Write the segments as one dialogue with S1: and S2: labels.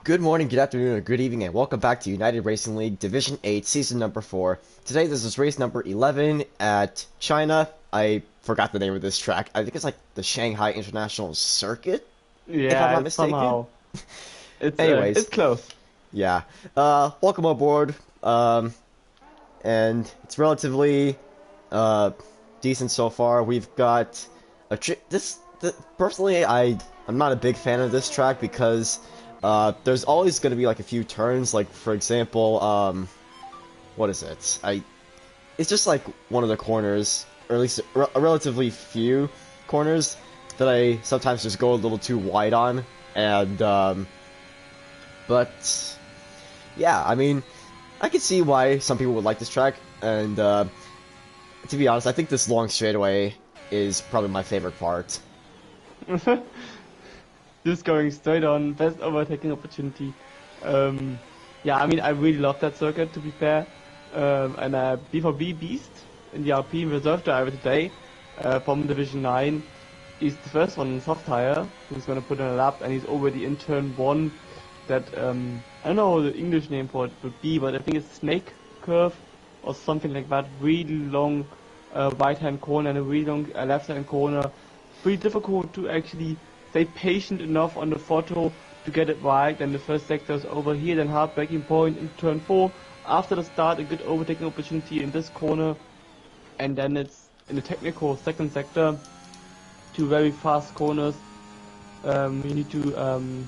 S1: Good morning, good afternoon, or good evening, and welcome back to United Racing League Division 8, Season number 4. Today, this is race number 11 at China. I forgot the name of this track. I think it's like the Shanghai International Circuit, if I'm
S2: Yeah,
S1: not
S2: it's
S1: mistaken.
S2: somehow it's
S1: Anyways,
S2: close.
S1: yeah. Welcome aboard. And it's relatively uh decent so far. We've got a personally I'm not a big fan of this track because there's always going to be like a few turns, like for example, what is it? It's just like one of the corners, or at least a relatively few corners that I sometimes just go a little too wide on, and but yeah, I mean, I can see why some people would like this track, and to be honest, I think this long straightaway is probably my favorite part.
S2: Just going straight on, best overtaking opportunity. Um, yeah, I mean, I really love that circuit, to be fair. And B4B Beast in the Alpine Reserve Driver today from Division 9 is the first one in soft tire who's gonna put on a lap, and he's already in turn 1. That I don't know what the English name for it would be, but I think it's snake curve or something like that. Really long right hand corner and a really long left hand corner. Pretty difficult to actually stay patient enough on the photo to get it right. Then the first sector is over here, then hard braking point in turn 4. After the start, a good overtaking opportunity in this corner, and then it's in the technical second sector. Two very fast corners. You need to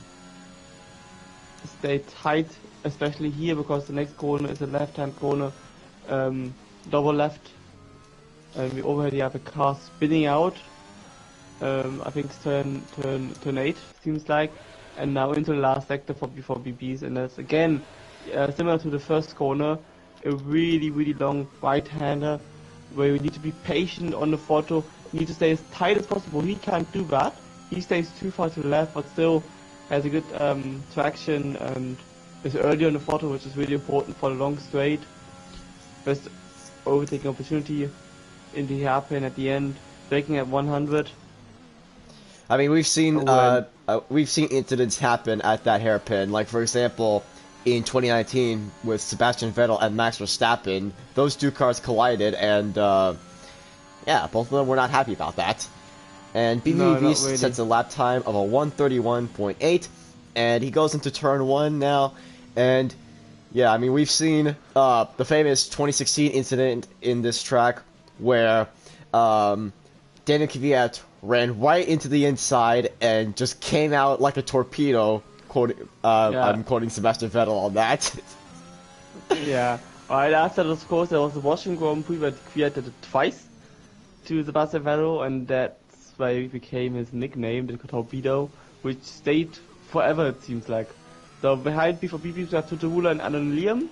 S2: stay tight, especially here, because the next corner is a left-hand corner, double left, and we already have a car spinning out. I think it's turn 8 seems like, and now into the last sector for BBs, and that's again similar to the first corner, a really long right-hander where you need to be patient on the photo. You need to stay as tight as possible. He can't do that. He stays too far to the left, but still has a good traction and is early on the photo, which is really important for the long straight. Best overtaking opportunity in the hairpin at the end, braking at 100.
S1: I mean, we've seen incidents happen at that hairpin. Like for example, in 2019 with Sebastian Vettel and Max Verstappen, those two cars collided, and yeah, both of them were not happy about that. And
S2: No,
S1: BVV
S2: not really.
S1: sets a lap time of a 1:31.8, and he goes into turn 1 now. And yeah, I mean, we've seen the famous 2016 incident in this track where Daniel Kvyat ran right into the inside and just came out like a torpedo.
S2: Yeah.
S1: I'm quoting Sebastian Vettel on that.
S2: Yeah. Right after this course, there was the Washington Grand Prix where Kvyat did it twice to Sebastian Vettel, and that's why it became his nickname, the torpedo, which stayed forever, it seems like. So behind B4B, we have Tutorula and Anon Liam,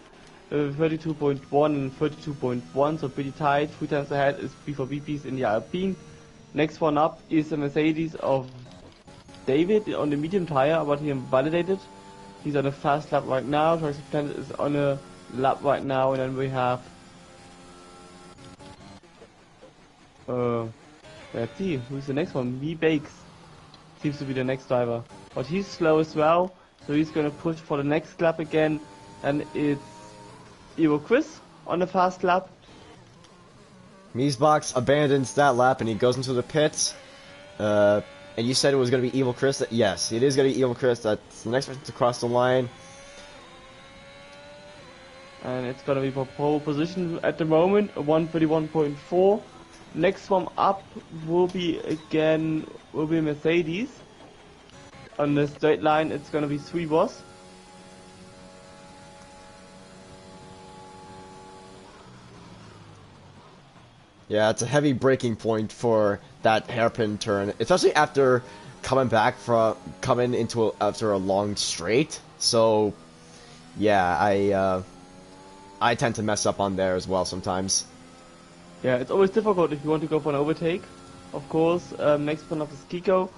S2: 32.1 and 32.1, so pretty tight. 3 times ahead is B4BPs in the Alpine. Next one up is a Mercedes of David on the medium tire, but he validated. He's on a fast lap right now. Travis Planet is on a lap right now, and then we have let's see, who's the next one? V Bakes seems to be the next driver, but he's slow as well, so he's gonna push for the next lap again, and it's Evo Chris on the fast lap.
S1: Miesbach abandons that lap and he goes into the pits. And you said it was going to be Evil Chris. Yes, it is going to be Evil Chris. That's the next person to cross the line.
S2: And it's gonna be for pole position at the moment, a 131.4. Next one up will be Mercedes. On the straight line, it's gonna be 3 boss.
S1: Yeah, it's a heavy braking point for that hairpin turn, especially after coming into after a long straight. So, yeah, I tend to mess up on there as well sometimes.
S2: Yeah, it's always difficult if you want to go for an overtake. Of course, next one up is Kiko.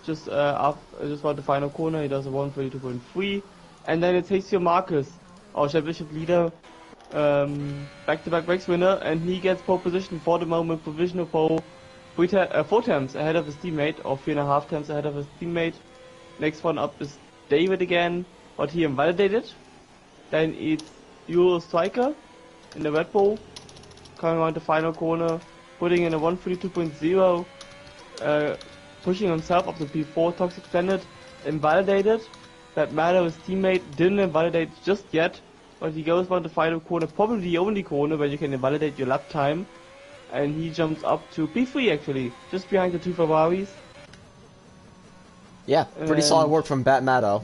S2: Just about the final corner, he does a 132.3. And then it's Hazio Marcus, our championship leader, back-to-back race winner, and he gets pole position for the moment, provisional pole, 4 times ahead of his teammate, or 3.5 times ahead of his teammate. Next one up is David again, but he invalidated. Then it's Euro Striker in the Red Bull, coming around the final corner, putting in a 132.0, pushing himself up to P4, Toxic Planet, invalidated. That matter his teammate didn't invalidate just yet, but he goes around the final corner, probably the only corner where you can invalidate your lap time, and he jumps up to P3 actually, just behind the two Ferraris.
S1: Yeah, pretty solid work from Batmato.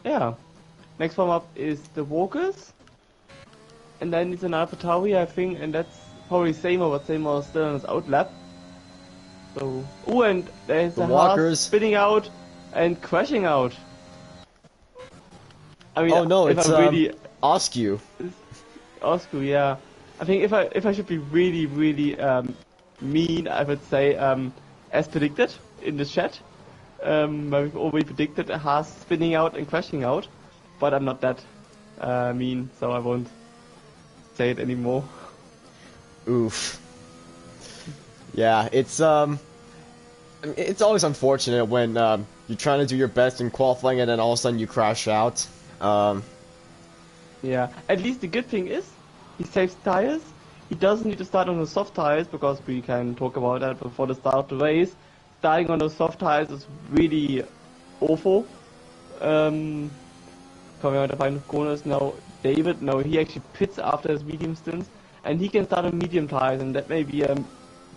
S2: Yeah. Next one up is the Walkers. And then it's an AlphaTauri, I think, and that's probably Seymour, but Seymour is still on his out lap. So, oh, and there's
S1: The
S2: a
S1: Walkers
S2: Haas spinning out and crashing out. I mean,
S1: oh no,
S2: if
S1: it's
S2: I really
S1: Oscu.
S2: Oscar, yeah. I think if I should be really mean, I would say as predicted in the chat. Where we've already predicted a Haas spinning out and crashing out, but I'm not that mean, so I won't say it anymore.
S1: Oof. Yeah, it's always unfortunate when you're trying to do your best in qualifying and then all of a sudden you crash out.
S2: Yeah, at least the good thing is he saves tires. He doesn't need to start on the soft tires because we can talk about that before the start of the race. Starting on those soft tires is really awful. Coming out the final corners now, David, no, he actually pits after his medium stints, and he can start on medium tires, and that may be a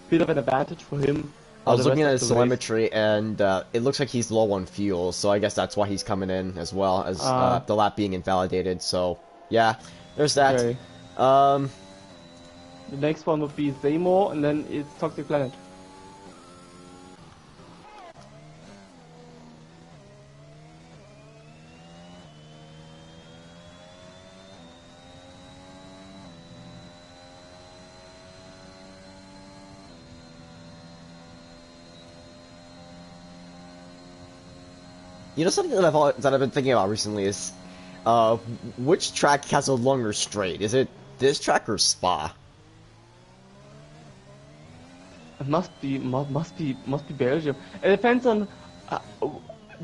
S2: bit of an advantage for him.
S1: I was looking at his telemetry, and it looks like he's low on fuel, so I guess that's why he's coming in as well as the lap being invalidated. So yeah, there's that.
S2: Okay. The next one would be Seymour, and then it's Toxic Planet.
S1: You know, something that I've been thinking about recently is, which track has a longer straight? Is it this track or Spa?
S2: It must be Belgium. It depends on.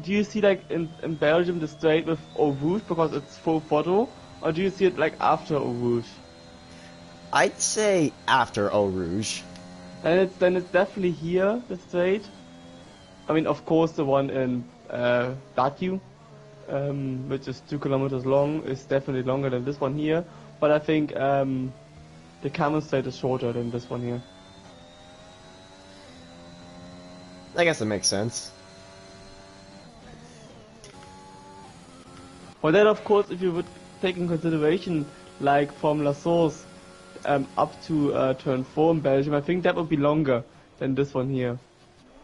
S2: Do you see like in Belgium the straight with Eau Rouge because it's full photo, or do you see it like after Eau Rouge?
S1: I'd say after Eau Rouge.
S2: Then it's definitely here the straight. I mean, of course, the one in Baku, which is 2 kilometers long, is definitely longer than this one here. But I think the Camel straight is shorter than this one here.
S1: I guess that makes sense.
S2: Well, then, of course, if you would take in consideration, like from La Source up to turn 4 in Belgium, I think that would be longer than this one here.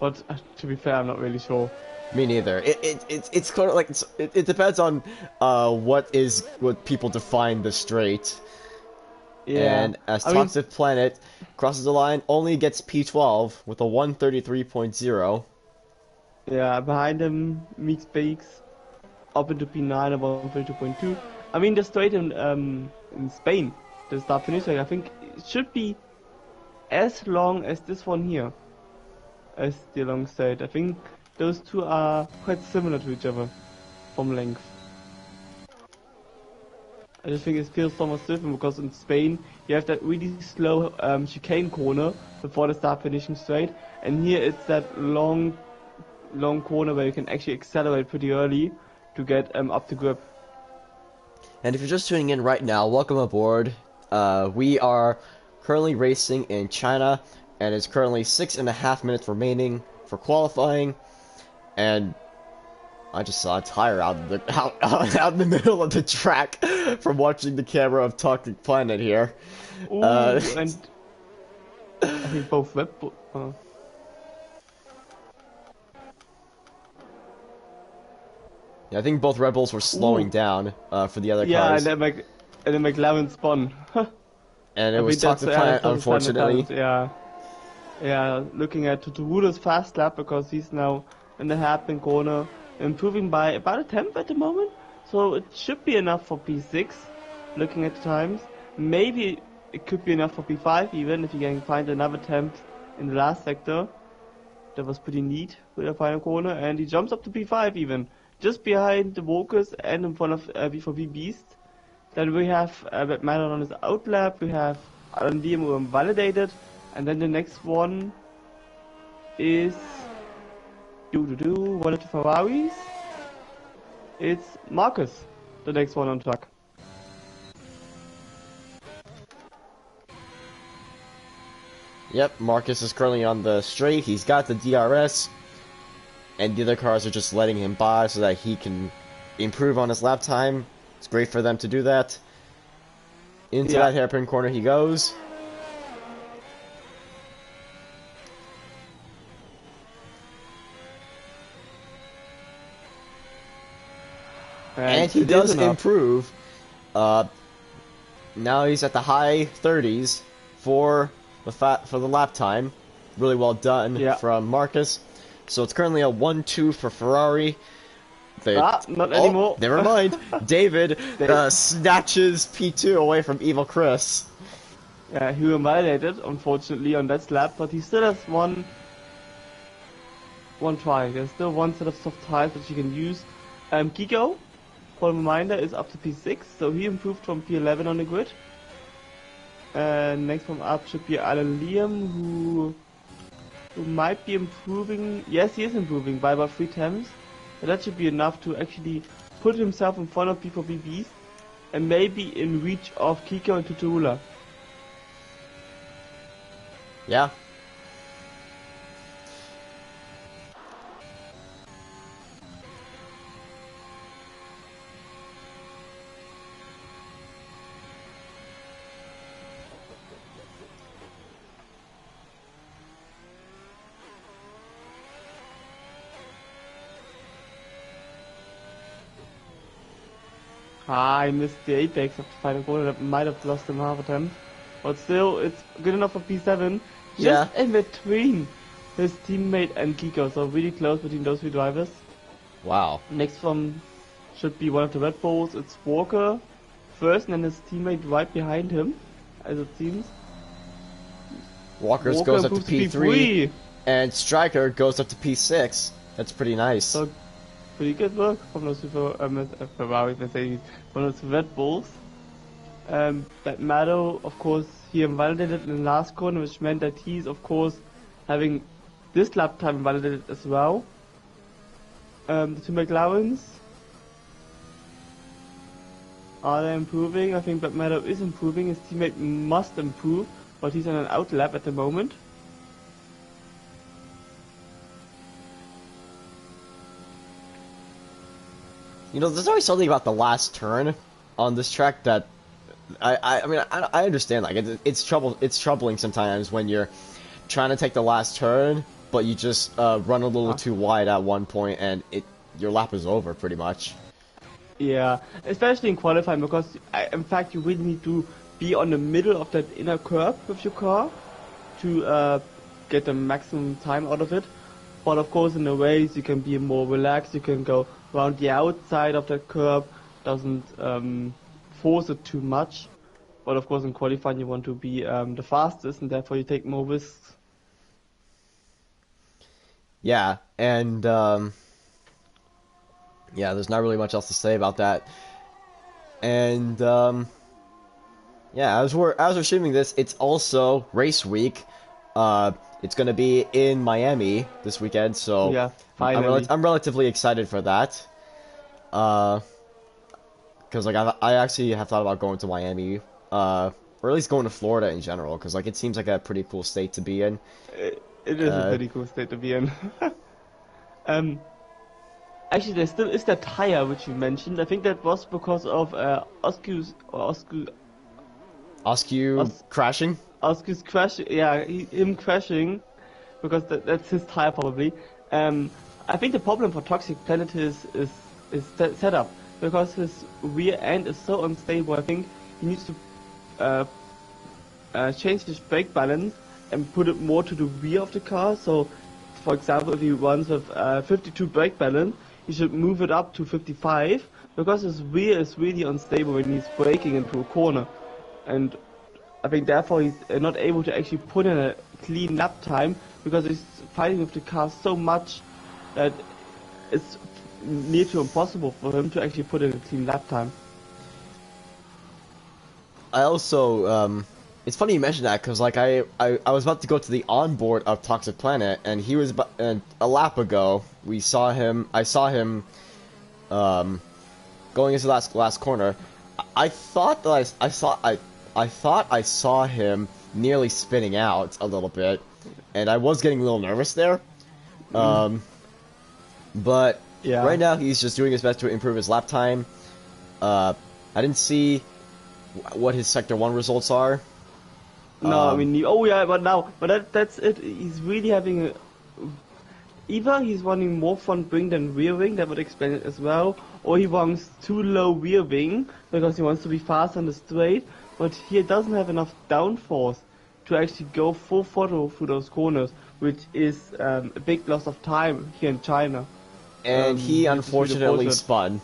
S2: But to be fair, I'm not really sure.
S1: Me neither. It's kind of like it depends on what people define the straight.
S2: Yeah.
S1: And as Toxic Planet crosses the line, only gets P12 with a 133.0.
S2: Yeah, behind him, Meeks Bakes up into P9 at 132.2. I mean, the straight in Spain, the start finish straight, I think it should be as long as this one here, as the long straight. I think those two are quite similar to each other from length. I just think it feels so much different because in Spain you have that really slow chicane corner before the start finishing straight, and here it's that long corner where you can actually accelerate pretty early to get up to grip.
S1: And if you're just tuning in right now, welcome aboard. We are currently racing in China, and it's currently 6.5 minutes remaining for qualifying. And I just saw a tire out in the middle of the track from watching the camera of Toxic Planet here.
S2: Ooh, and I think both Red Bull.
S1: Yeah, I think both Red Bulls were slowing down for the other cars.
S2: Yeah, and then McLaren spun.
S1: And it was Toxic Planet, unfortunately.
S2: Yeah, looking at Tuturuda's fast lap because he's now in the hairpin corner, improving by about a tenth at the moment. So it should be enough for P6, looking at the times. Maybe it could be enough for P5 even, if you can find another tenth in the last sector. That was pretty neat with the final corner, and he jumps up to P5 even. just behind the Walkers and in front of B4B Beast. Then we have Batman on his outlap, we have Alan Liam who validated, and then the next one is one of the Ferraris. It's Marcus, the next one on track.
S1: Yep, Marcus is currently on the straight. He's got the DRS, and the other cars are just letting him by so that he can improve on his lap time. It's great for them to do that. Into that hairpin corner he goes. And he does improve. Now he's at the high 30s for the lap time. Really well done from Marcus. So it's currently a 1-2 for Ferrari.
S2: Not anymore.
S1: Never mind. David snatches P2 away from Evil Chris.
S2: Yeah, he was validated, unfortunately, on that lap, but he still has one try. There's still one set of soft tires that you can use. Kiko, for a reminder, is up to P6, so he improved from P11 on the grid. Next one up should be Alan Liam, who might be improving. Yes, he is improving by about 3 times. But that should be enough to actually put himself in front of B4B Beast and maybe in reach of Kiko and Tutuula.
S1: Yeah.
S2: I missed the apex of the final corner. That might have lost him half a attempt. But still, it's good enough for P7. Just in between his teammate and Kiko. So really close between those 3 drivers.
S1: Wow.
S2: Next one should be one of the Red Bulls. It's Walker first and then his teammate right behind him, as it seems.
S1: Walker goes up to P3. And Striker goes up to P6. That's pretty nice.
S2: So, pretty good work from those Ferrari, Mercedes, from those Red Bulls. That Mado, of course, he invalidated in the last corner, which meant that he's, of course, having this lap time invalidated as well. The 2 McLarens, are they improving? I think that Mado is improving. His teammate must improve, but he's on an out lap at the moment.
S1: You know, there's always something about the last turn on this track that I understand. Like it's troubling sometimes when you're trying to take the last turn, but you just run a little too wide at one point, and your lap is over pretty much.
S2: Yeah, especially in qualifying, because in fact you really need to be on the middle of that inner curve with your car to get the maximum time out of it. But of course in the race you can be more relaxed, you can go around the outside of that curve, doesn't force it too much. But of course in qualifying you want to be the fastest, and therefore you take more risks.
S1: Yeah, and yeah, there's not really much else to say about that. And yeah, as we're shooting this, it's also race week. It's gonna be in Miami this weekend, so
S2: yeah, finally.
S1: I'm relatively excited for that. Because like I actually have thought about going to Miami, or at least going to Florida in general, because like it seems like a pretty cool state to be in.
S2: It is a pretty cool state to be in. Actually, there still is that tire which you mentioned. I think that was because of Oscu's
S1: crashing.
S2: Oscu's crash, yeah, him crashing, because that's his tire probably. I think the problem for Toxic Planet is setup, because his rear end is so unstable. I think he needs to change his brake balance and put it more to the rear of the car. So, for example, if he runs with 52 brake balance, he should move it up to 55, because his rear is really unstable when he's braking into a corner. And I think therefore he's not able to actually put in a clean lap time, because he's fighting with the car so much that it's near to impossible for him to actually put in a clean lap time.
S1: I also, it's funny you mentioned that because like I was about to go to the onboard of Toxic Planet, and he was and a lap ago I saw him going into the last corner. I thought that I thought I saw him nearly spinning out a little bit, and I was getting a little nervous there. But
S2: Yeah.
S1: right now he's just doing his best to improve his lap time. I didn't see what his Sector 1 results are.
S2: No, I mean, but that's it. He's really having either he's running more front wing than rear wing, that would explain it as well, or he runs too low rear wing because he wants to be fast on the straight, but he doesn't have enough downforce to actually go full throttle through those corners, which is a big loss of time here in China.
S1: And he unfortunately spun.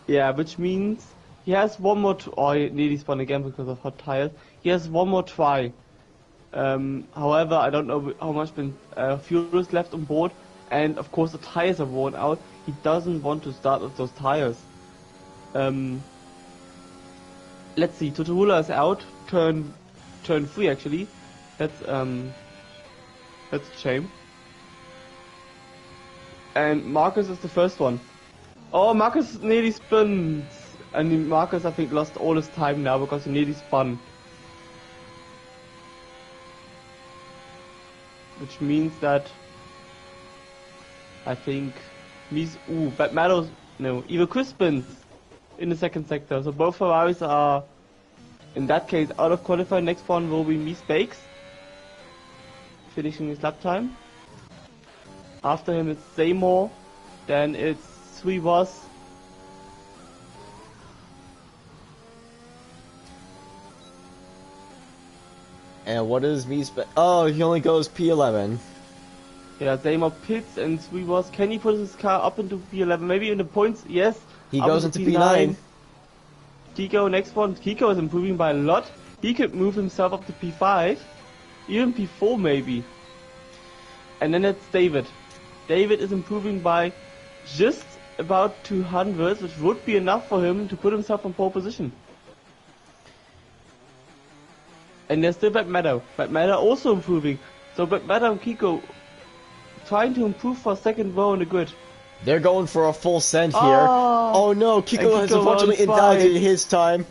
S2: Yeah, which means he has one more, he nearly spun again because of hot tires. He has one more try. However, I don't know how much fuel is left on board, and of course the tires are worn out. He doesn't want to start with those tires. Let's see, Totorula is out, turn 3 actually. That's a shame. And Marcus is the first one. Oh, Marcus nearly spins. And Marcus, I think, lost all his time now because he nearly spun. Which means that I think Bad Meadows, no, even Chris spins in the second sector. So both Ferraris are, in that case, out of qualifying. Next one will be Mies Bakes, finishing his lap time. After him it's Seymour, then it's Sui Was.
S1: And what is Mies? Oh, he only goes P11.
S2: Yeah, Seymour pits and Sui Was. Can he put his car up into P11? Maybe in the points, yes.
S1: He goes into P9.
S2: Kiko, next one. Kiko is improving by a lot. He could move himself up to P5, even P4 maybe. And then it's David. David is improving by just about 200, which would be enough for him to put himself in pole position. And there's still Bad Meadow. Bad Meadow also improving. So Bad Meadow and Kiko trying to improve for second row in the grid.
S1: They're going for a full send here. Oh no, Kiko has unfortunately invalidated his time.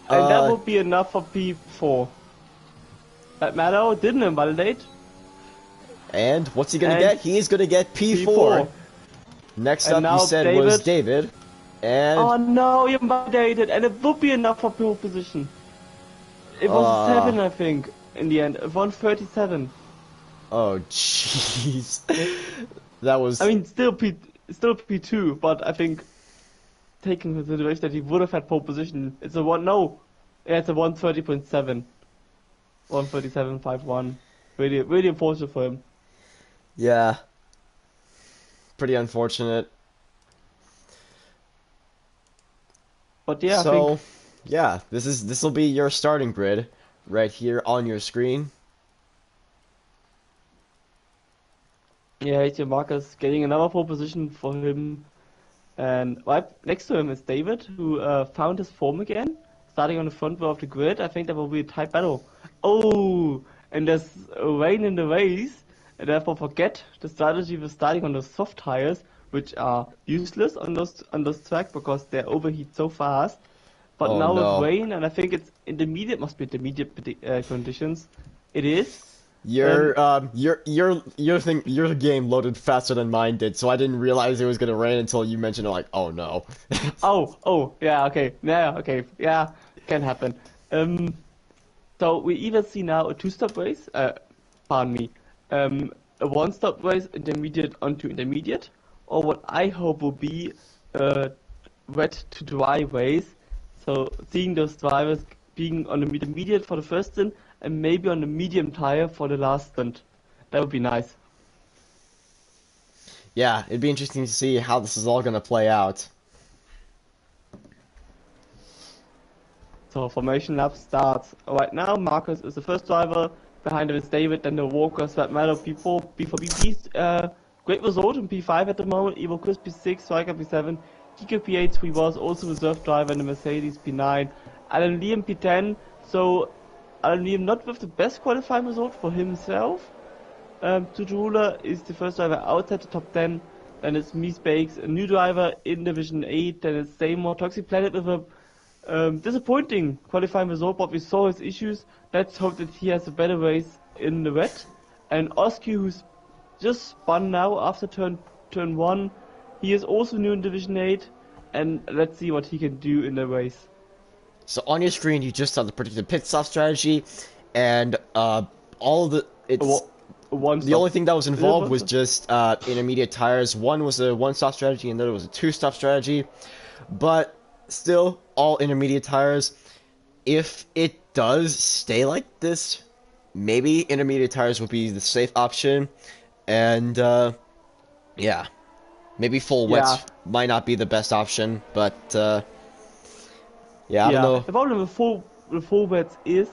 S2: And that would be enough for P4. Bad Meadow didn't invalidate.
S1: And what's he gonna get? He's gonna get P4. Next up, you said was David. And
S2: oh no, he invalidated, and it would be enough for pole position. It was 7, I think, in the end. 137.
S1: Oh jeez, that was.
S2: I mean, still P2, but I think taking into consideration that he would have had pole position, it's a it's a 130.7, 137.51. Really unfortunate for him.
S1: Yeah, pretty unfortunate.
S2: But yeah,
S1: so,
S2: I think
S1: yeah, this will be your starting grid right here on your screen.
S2: Yeah, it's Marcus getting another pole position for him, and right next to him is David, who found his form again, starting on the front row of the grid. I think that will be a tight battle. Oh, and there's rain in the race, and therefore forget the strategy with starting on the soft tires, which are useless on those tracks because they overheat so fast. But now with rain, and I think it's intermediate, must be intermediate conditions. It is.
S1: Your game loaded faster than mine did, so I didn't realize it was gonna rain until you mentioned it. Like, oh no.
S2: Yeah, okay, can happen. So we either see now a two-stop race, pardon me, a one-stop race, intermediate onto intermediate, or what I hope will be a wet to dry race. So seeing those drivers being on the intermediate for the first stint and maybe on the medium tire for the last stint. That would be nice.
S1: Yeah, it'd be interesting to see how this is all going to play out.
S2: So formation lap starts right now. Marcus is the first driver. Behind him is David, then the Walker, Svat Meadow, P4, B4B Beast, great result in P5 at the moment. Evo Chris P6, Striker P7, Kiko P8, we was also reserve driver in the Mercedes P9, Alan Liam P10. So Alan Liam not with the best qualifying result for himself. Tutuula is the first driver outside the top 10. Then it's Me Spakes, a new driver in Division 8. Then it's Seymour, Toxic Planet with a disappointing qualifying result, but we saw his issues. Let's hope that he has a better race in the wet. And Oski, who's just spun now after turn 1, he is also new in Division 8. And let's see what he can do in the race.
S1: So on your screen, you just saw the predicted pit stop strategy, and all of the the only thing that was involved was just intermediate tires. One was a one-stop strategy, and the other was a two-stop strategy. But still, all intermediate tires. If it does stay like this, maybe intermediate tires would be the safe option, and yeah, maybe full wets might not be the best option, but yeah, I don't know.
S2: The problem with full wets is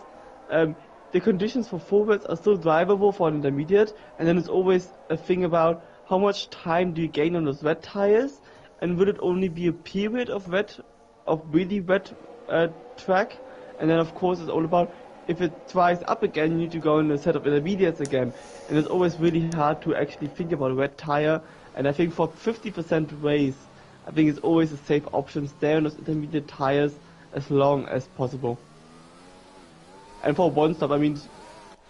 S2: the conditions for full wets are still drivable for an intermediate, and then it's always a thing about how much time do you gain on those wet tires, and will it only be a period of really wet track, and then of course it's all about if it dries up again, you need to go in a set of intermediates again, and it's always really hard to actually think about a wet tire, and I think for 50% race, I think it's always a safe option, stay on those intermediate tires as long as possible. And for one stop, I mean,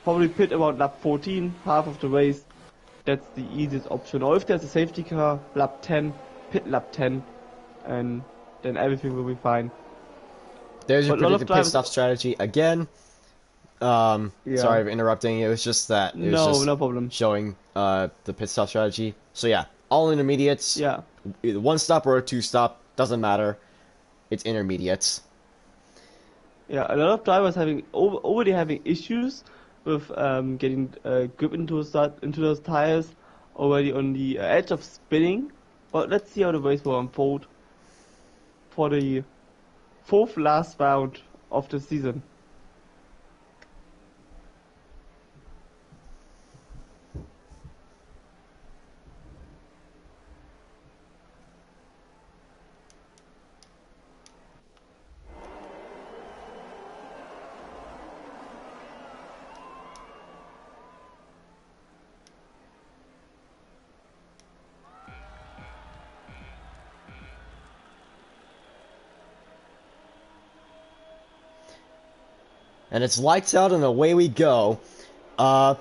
S2: probably pit about lap 14, half of the race, that's the easiest option. Or if there's a safety car, lap 10, pit lap 10, and then everything will be fine.
S1: There's your predicted pit stop strategy again. Sorry for interrupting. It was just that. It was just
S2: no problem.
S1: Showing the pit stop strategy. So yeah, all intermediates.
S2: Yeah.
S1: Either one stop or a two stop, doesn't matter. It's intermediates.
S2: Yeah, a lot of drivers already having issues with getting grip into those tires already on the edge of spinning. But let's see how the race will unfold for the fourth last round of the season.
S1: And it's lights out and away we go. I'd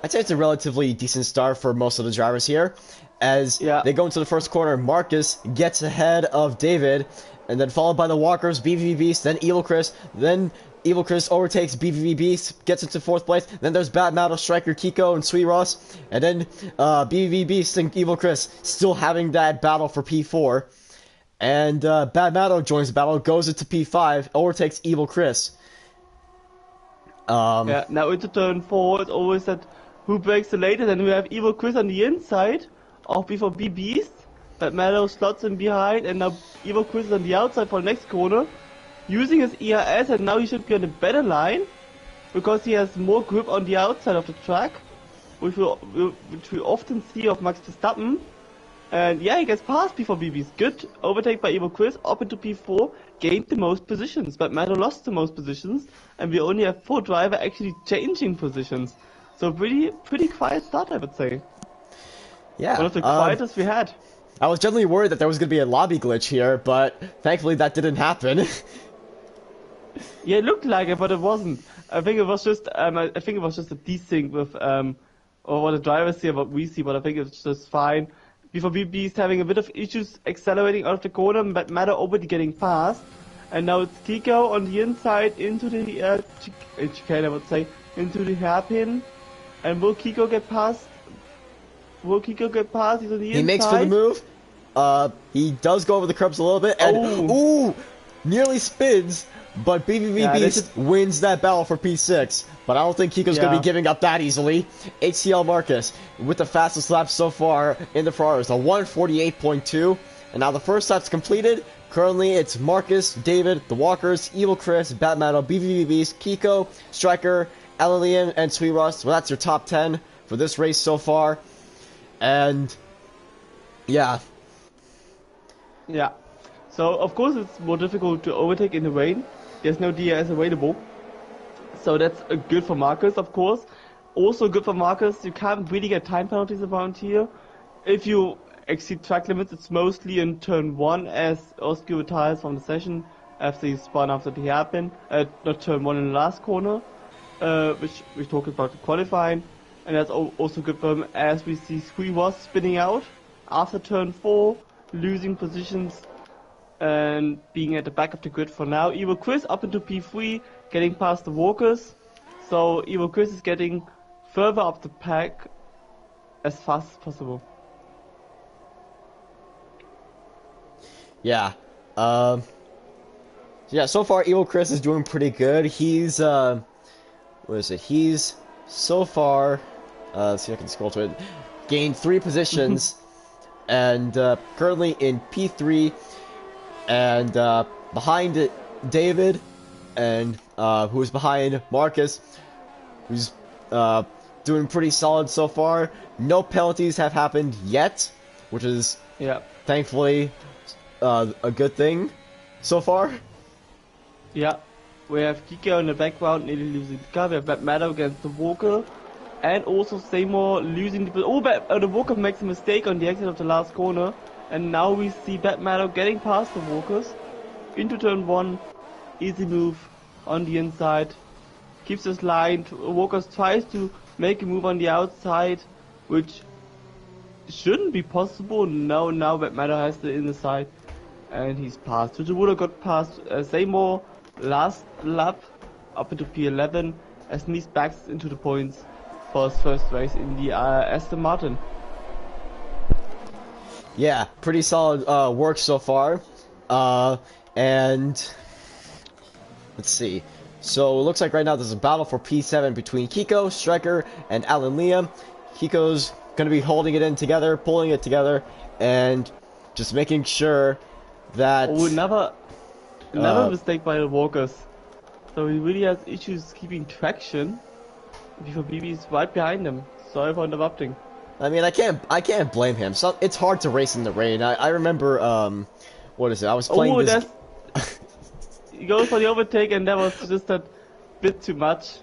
S1: say it's a relatively decent start for most of the drivers here. As they go into the first corner, Marcus gets ahead of David, and then followed by the Walkers, BVB Beast, then Evil Chris, then Evil Chris overtakes BVB Beast, gets into fourth place, then there's Bad Metal, Striker, Kiko, and Sweet Ross, and then BVB Beast and Evil Chris still having that battle for P4. And Bad Metal joins the battle, goes into P5, overtakes Evil Chris.
S2: Now into turn 4, it's always that who breaks the latest, and we have Evil Chris on the inside of B4B Beast, but Mellow slots in behind, and now Evil Chris is on the outside for the next corner, using his ERS, and now he should be on a better line, because he has more grip on the outside of the track, which we often see of Max Verstappen. And yeah, he gets past P4B Beast. Good overtake by Evil Chris, up into P4, gained the most positions, but Meadow lost the most positions, and we only have 4 drivers actually changing positions. So pretty quiet start, I would say.
S1: Yeah.
S2: One of the quietest we had.
S1: I was generally worried that there was going to be a lobby glitch here, but thankfully that didn't happen.
S2: Yeah, it looked like it, but it wasn't. I think it was just a desync with or what the drivers see, what we see, but I think it's just fine. B4B Beast having a bit of issues accelerating out of the corner, but Matter already getting past. And now it's Kiko on the inside into the chicane, I would say, into the hairpin. And will Kiko get past? He's on the inside.
S1: He makes for the move. He does go over the curbs a little bit, and nearly spins. But BBB Beast wins that battle for P6. But I don't think Kiko's going to be giving up that easily. HCL Marcus with the fastest lap so far in the Ferraris, a 148.2. And now the first lap's completed. Currently it's Marcus, David, the Walkers, Evil Chris, Batman, BBB Beast, Kiko, Striker, Alilian, and Sweet Ross. Well, that's your top 10 for this race so far. And Yeah,
S2: Yeah. So of course it's more difficult to overtake in the rain. There's no DRS available. So that's good for Marcus, of course. Also good for Marcus, you can't really get time penalties around here. If you exceed track limits, it's mostly in turn 1 as Oscar retires from the session after he spun after the hairpin. Not turn 1 in the last corner, which we talked about the qualifying. And that's also good for him as we see 3 was spinning out after turn 4, losing positions and being at the back of the grid for now. Evil Chris up into P3, getting past the walkers. So Evil Chris is getting further up the pack as fast as possible.
S1: yeah. Yeah, so far Evil Chris is doing pretty good. He's what is it? He's so far let's see if I can scroll to it. Gained 3 positions and currently in P3 and behind it, David and who's behind Marcus, who's doing pretty solid so far. No penalties have happened yet, which is thankfully a good thing so far.
S2: Yeah, we have Kika in the background nearly losing the car. We have Bad Matter against the Walker. And also Seymour losing the... Oh, the Walker makes a mistake on the exit of the last corner. And now we see Bad Matter getting past the Walkers. Into turn 1. Easy move on the inside. Keeps us lined. Walkers tries to make a move on the outside, which shouldn't be possible. No, now Bad Matter has the inside. And he's passed. Tutuwula got past Seymour last lap up into P11 as Nice backs into the points for his first race in the Aston Martin.
S1: Yeah, pretty solid work so far. And let's see. So it looks like right now there's a battle for P7 between Kiko, Striker, and Alan Liam. Kiko's going to be holding it in together, pulling it together, and just making sure that...
S2: Oh, another mistake by the Walkers. So he really has issues keeping traction. Before BB is right behind him. Sorry for interrupting.
S1: I mean, I can't blame him. So it's hard to race in the rain. I remember, what is it? I was playing this...
S2: He goes for the overtake and that was just a bit too much.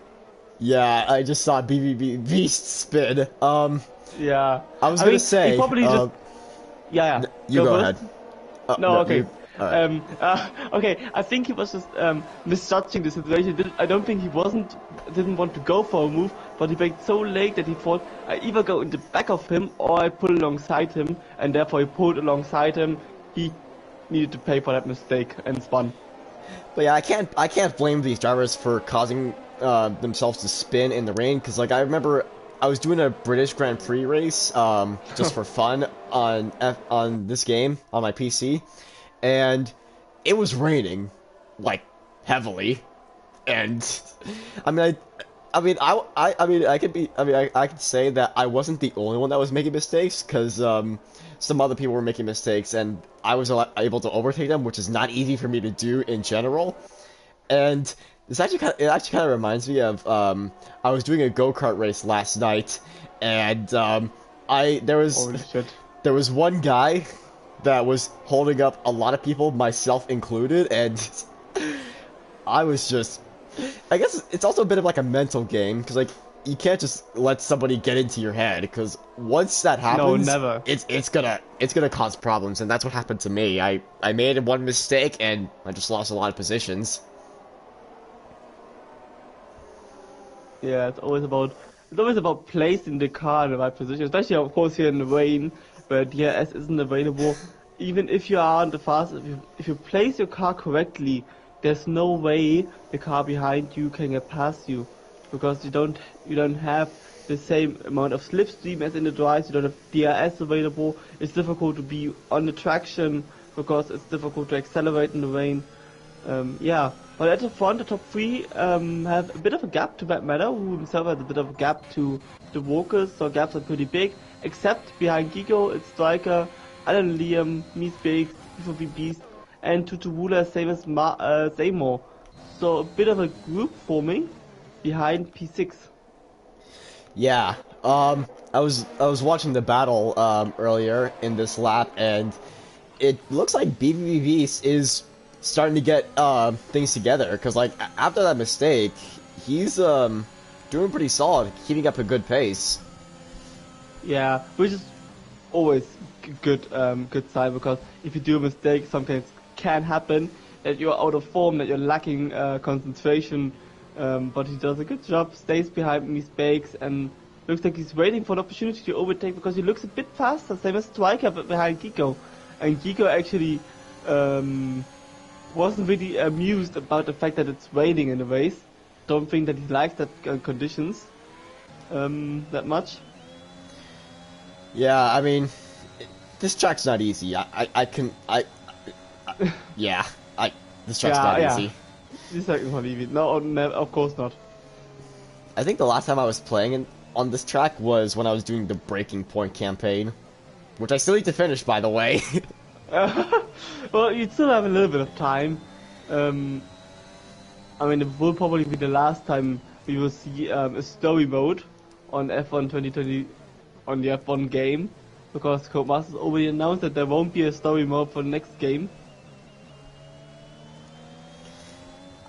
S1: Yeah, I just saw BBB Beast spin.
S2: Yeah.
S1: I was gonna say...
S2: He probably just... Yeah.
S1: You go ahead.
S2: No, okay.
S1: Right.
S2: Okay, I think he was just misjudging the situation. I don't think he didn't want to go for a move, but he braked so late that he thought I either go in the back of him or I pull alongside him, and therefore he pulled alongside him. He needed to pay for that mistake and spun.
S1: But yeah, I can't blame these drivers for causing themselves to spin in the rain, because like I remember I was doing a British Grand Prix race just for fun on this game on my PC. And it was raining, like, heavily, and I could say that I wasn't the only one that was making mistakes, because some other people were making mistakes, and I was able to overtake them, which is not easy for me to do in general. And it actually kind of reminds me of I was doing a go-kart race last night, and there was one guy that was holding up a lot of people, myself included, and I was just... I guess it's also a bit of like a mental game, because like, you can't just let somebody get into your head, because once that happens,
S2: no, never.
S1: It's gonna cause problems, and that's what happened to me. I made one mistake, and I just lost a lot of positions.
S2: Yeah, it's always about placing the car in the right position, especially of course here in the rain, where DRS isn't available. Even if you are on the fast, if you place your car correctly, there's no way the car behind you can get past you, because you don't have the same amount of slipstream as in the drives. You don't have DRS available. It's difficult to be on the traction because it's difficult to accelerate in the rain. Yeah, but at the front, the top 3 have a bit of a gap to Bad Matter, who himself has a bit of a gap to the Walkers, so gaps are pretty big. Except behind Gigo, it's Striker, Alan Liam, Mies Biggs, B4B Beast, and Tutuwula, same as Seymour. So a bit of a group forming behind P6.
S1: Yeah, I was watching the battle earlier in this lap, and it looks like BBB is starting to get things together. Cause like after that mistake, he's doing pretty solid, keeping up a good pace.
S2: Yeah, which is always good sign because if you do a mistake, sometimes can happen that you're out of form, that you're lacking concentration. But he does a good job, stays behind mistakes, and looks like he's waiting for an opportunity to overtake because he looks a bit faster, same as Striker but behind Kiko. And Kiko actually wasn't really amused about the fact that it's raining in the race. Don't think that he likes that conditions that much.
S1: Yeah, I mean, this track's not easy. Yeah, this track's not easy.
S2: This track is not easy. No, of course not.
S1: I think the last time I was playing on this track was when I was doing the Breaking Point campaign, which I still need to finish, by the way.
S2: Well, you still have a little bit of time. I mean, it will probably be the last time we will see a story mode on F1 2020 on the F1 game, because Codemasters already announced that there won't be a story mode for the next game.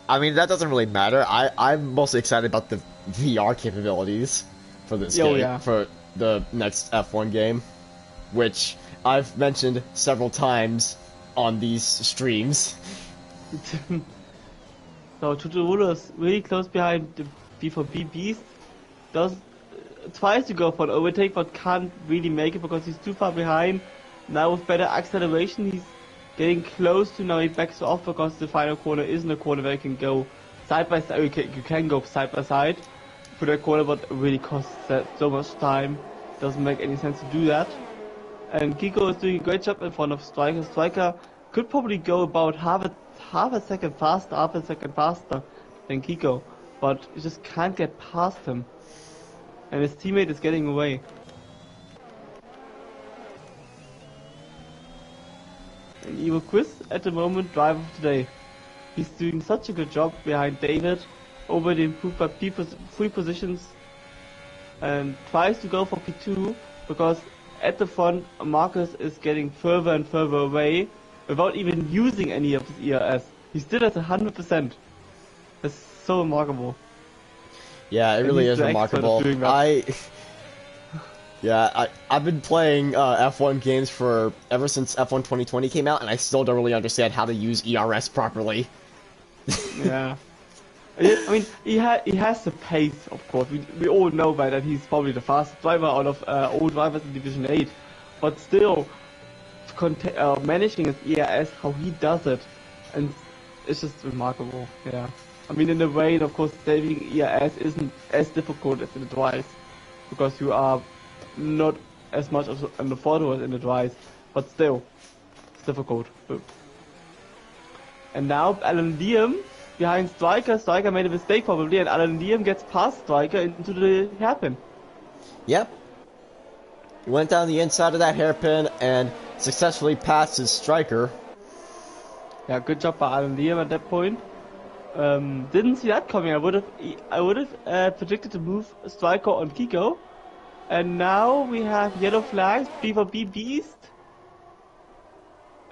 S1: I mean, that doesn't really matter. I'm mostly excited about the VR capabilities for this game,
S2: Yeah.
S1: for the next F1 game, which I've mentioned several times on these streams.
S2: So Tuturulo is really close behind the B4B Beast. Tries to go for an overtake but can't really make it because he's too far behind. Now with better acceleration he's getting close to, now he backs off because the final corner isn't a corner where you can go side by side. You can go side by side for that corner, but it really costs so much time. Doesn't make any sense to do that. And Kiko is doing a great job in front of Striker. Striker could probably go about half a second faster than Kiko, but he just can't get past him. And his teammate is getting away. And Evo Quiz at the moment, driver of today. He's doing such a good job behind David, already improved by 3 positions, and tries to go for P2 because at the front Marcus is getting further and further away without even using any of his ERS. He's still at 100%. That's so remarkable.
S1: Yeah, it really is remarkable. I've been playing F1 games for ever since F1 2020 came out, and I still don't really understand how to use ERS properly.
S2: Yeah. I mean, he has the pace, of course. We all know by that he's probably the fastest driver out of all drivers in Division 8. But still, managing his ERS, how he does it, and it's just remarkable. Yeah. I mean, in a way, of course, saving ERS isn't as difficult as in the drives, because you are not as much as on the photo as in the drives, but still, it's difficult. And now Alan Liam behind Striker. Striker made a mistake probably, and Alan Liam gets past Striker into the hairpin.
S1: Yep. He went down the inside of that hairpin and successfully passed his Striker.
S2: Yeah, good job by Alan Liam at that point. Didn't see that coming. I would have predicted to move Striker on Kiko. And now we have yellow flags, B4B Beast.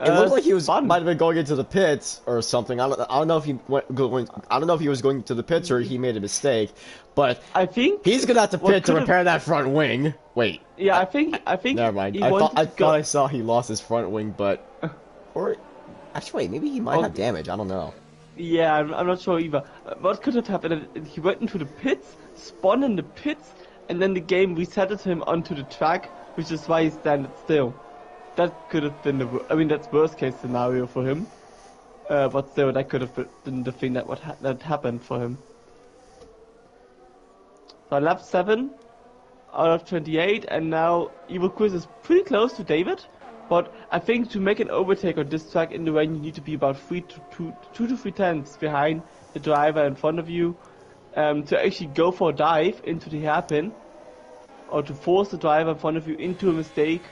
S1: It looked like he might have been going into the pits or something. I don't know if he I don't know if he was going to the pits or he made a mistake. But
S2: I think
S1: he's gonna have to pit to repair that front wing. Wait.
S2: Yeah, I think.
S1: Never mind. I thought I saw he lost his front wing, but or actually, wait, maybe he might have damage. I don't know.
S2: Yeah, I'm not sure either. What could have happened? He went into the pits, spawned in the pits, and then the game resetted him onto the track, which is why he standed still. That could have been that's worst case scenario for him. But still, that could have been the thing that happened for him. So lap 7 out of 28, and now Evil Quiz is pretty close to David. But I think to make an overtake on this track in the rain, you need to be about 2 to 3 tenths behind the driver in front of you to actually go for a dive into the hairpin, or to force the driver in front of you into a mistake.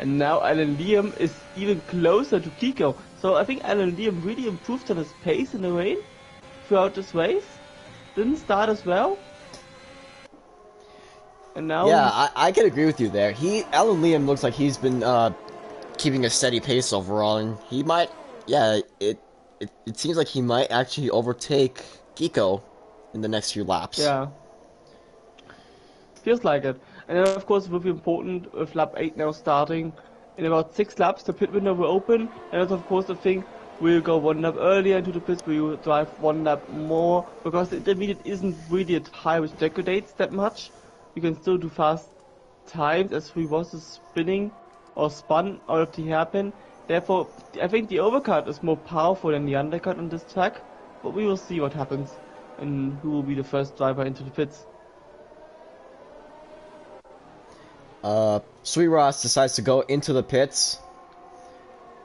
S2: And now Alan Liam is even closer to Kiko. So I think Alan Liam really improved on his pace in the rain throughout this race. Didn't start as well, And now
S1: Yeah,
S2: he's
S1: I can agree with you there. Alan Liam looks like he's been keeping a steady pace overall, and he might, yeah, it seems like he might actually overtake Giko in the next few laps.
S2: yeah, feels like it. And then of course it will be important with lap 8 now starting. In about 6 laps the pit window will open, and that's of course the thing, we'll go 1 lap earlier into the pits, we'll drive 1 lap more, because the intermediate isn't really at high with degradates that much. You can still do fast times as we was spinning or spun out of the hairpin. Therefore, I think the overcut is more powerful than the undercut on this track, but we will see what happens and who will be the first driver into the pits.
S1: Sweet Ross decides to go into the pits,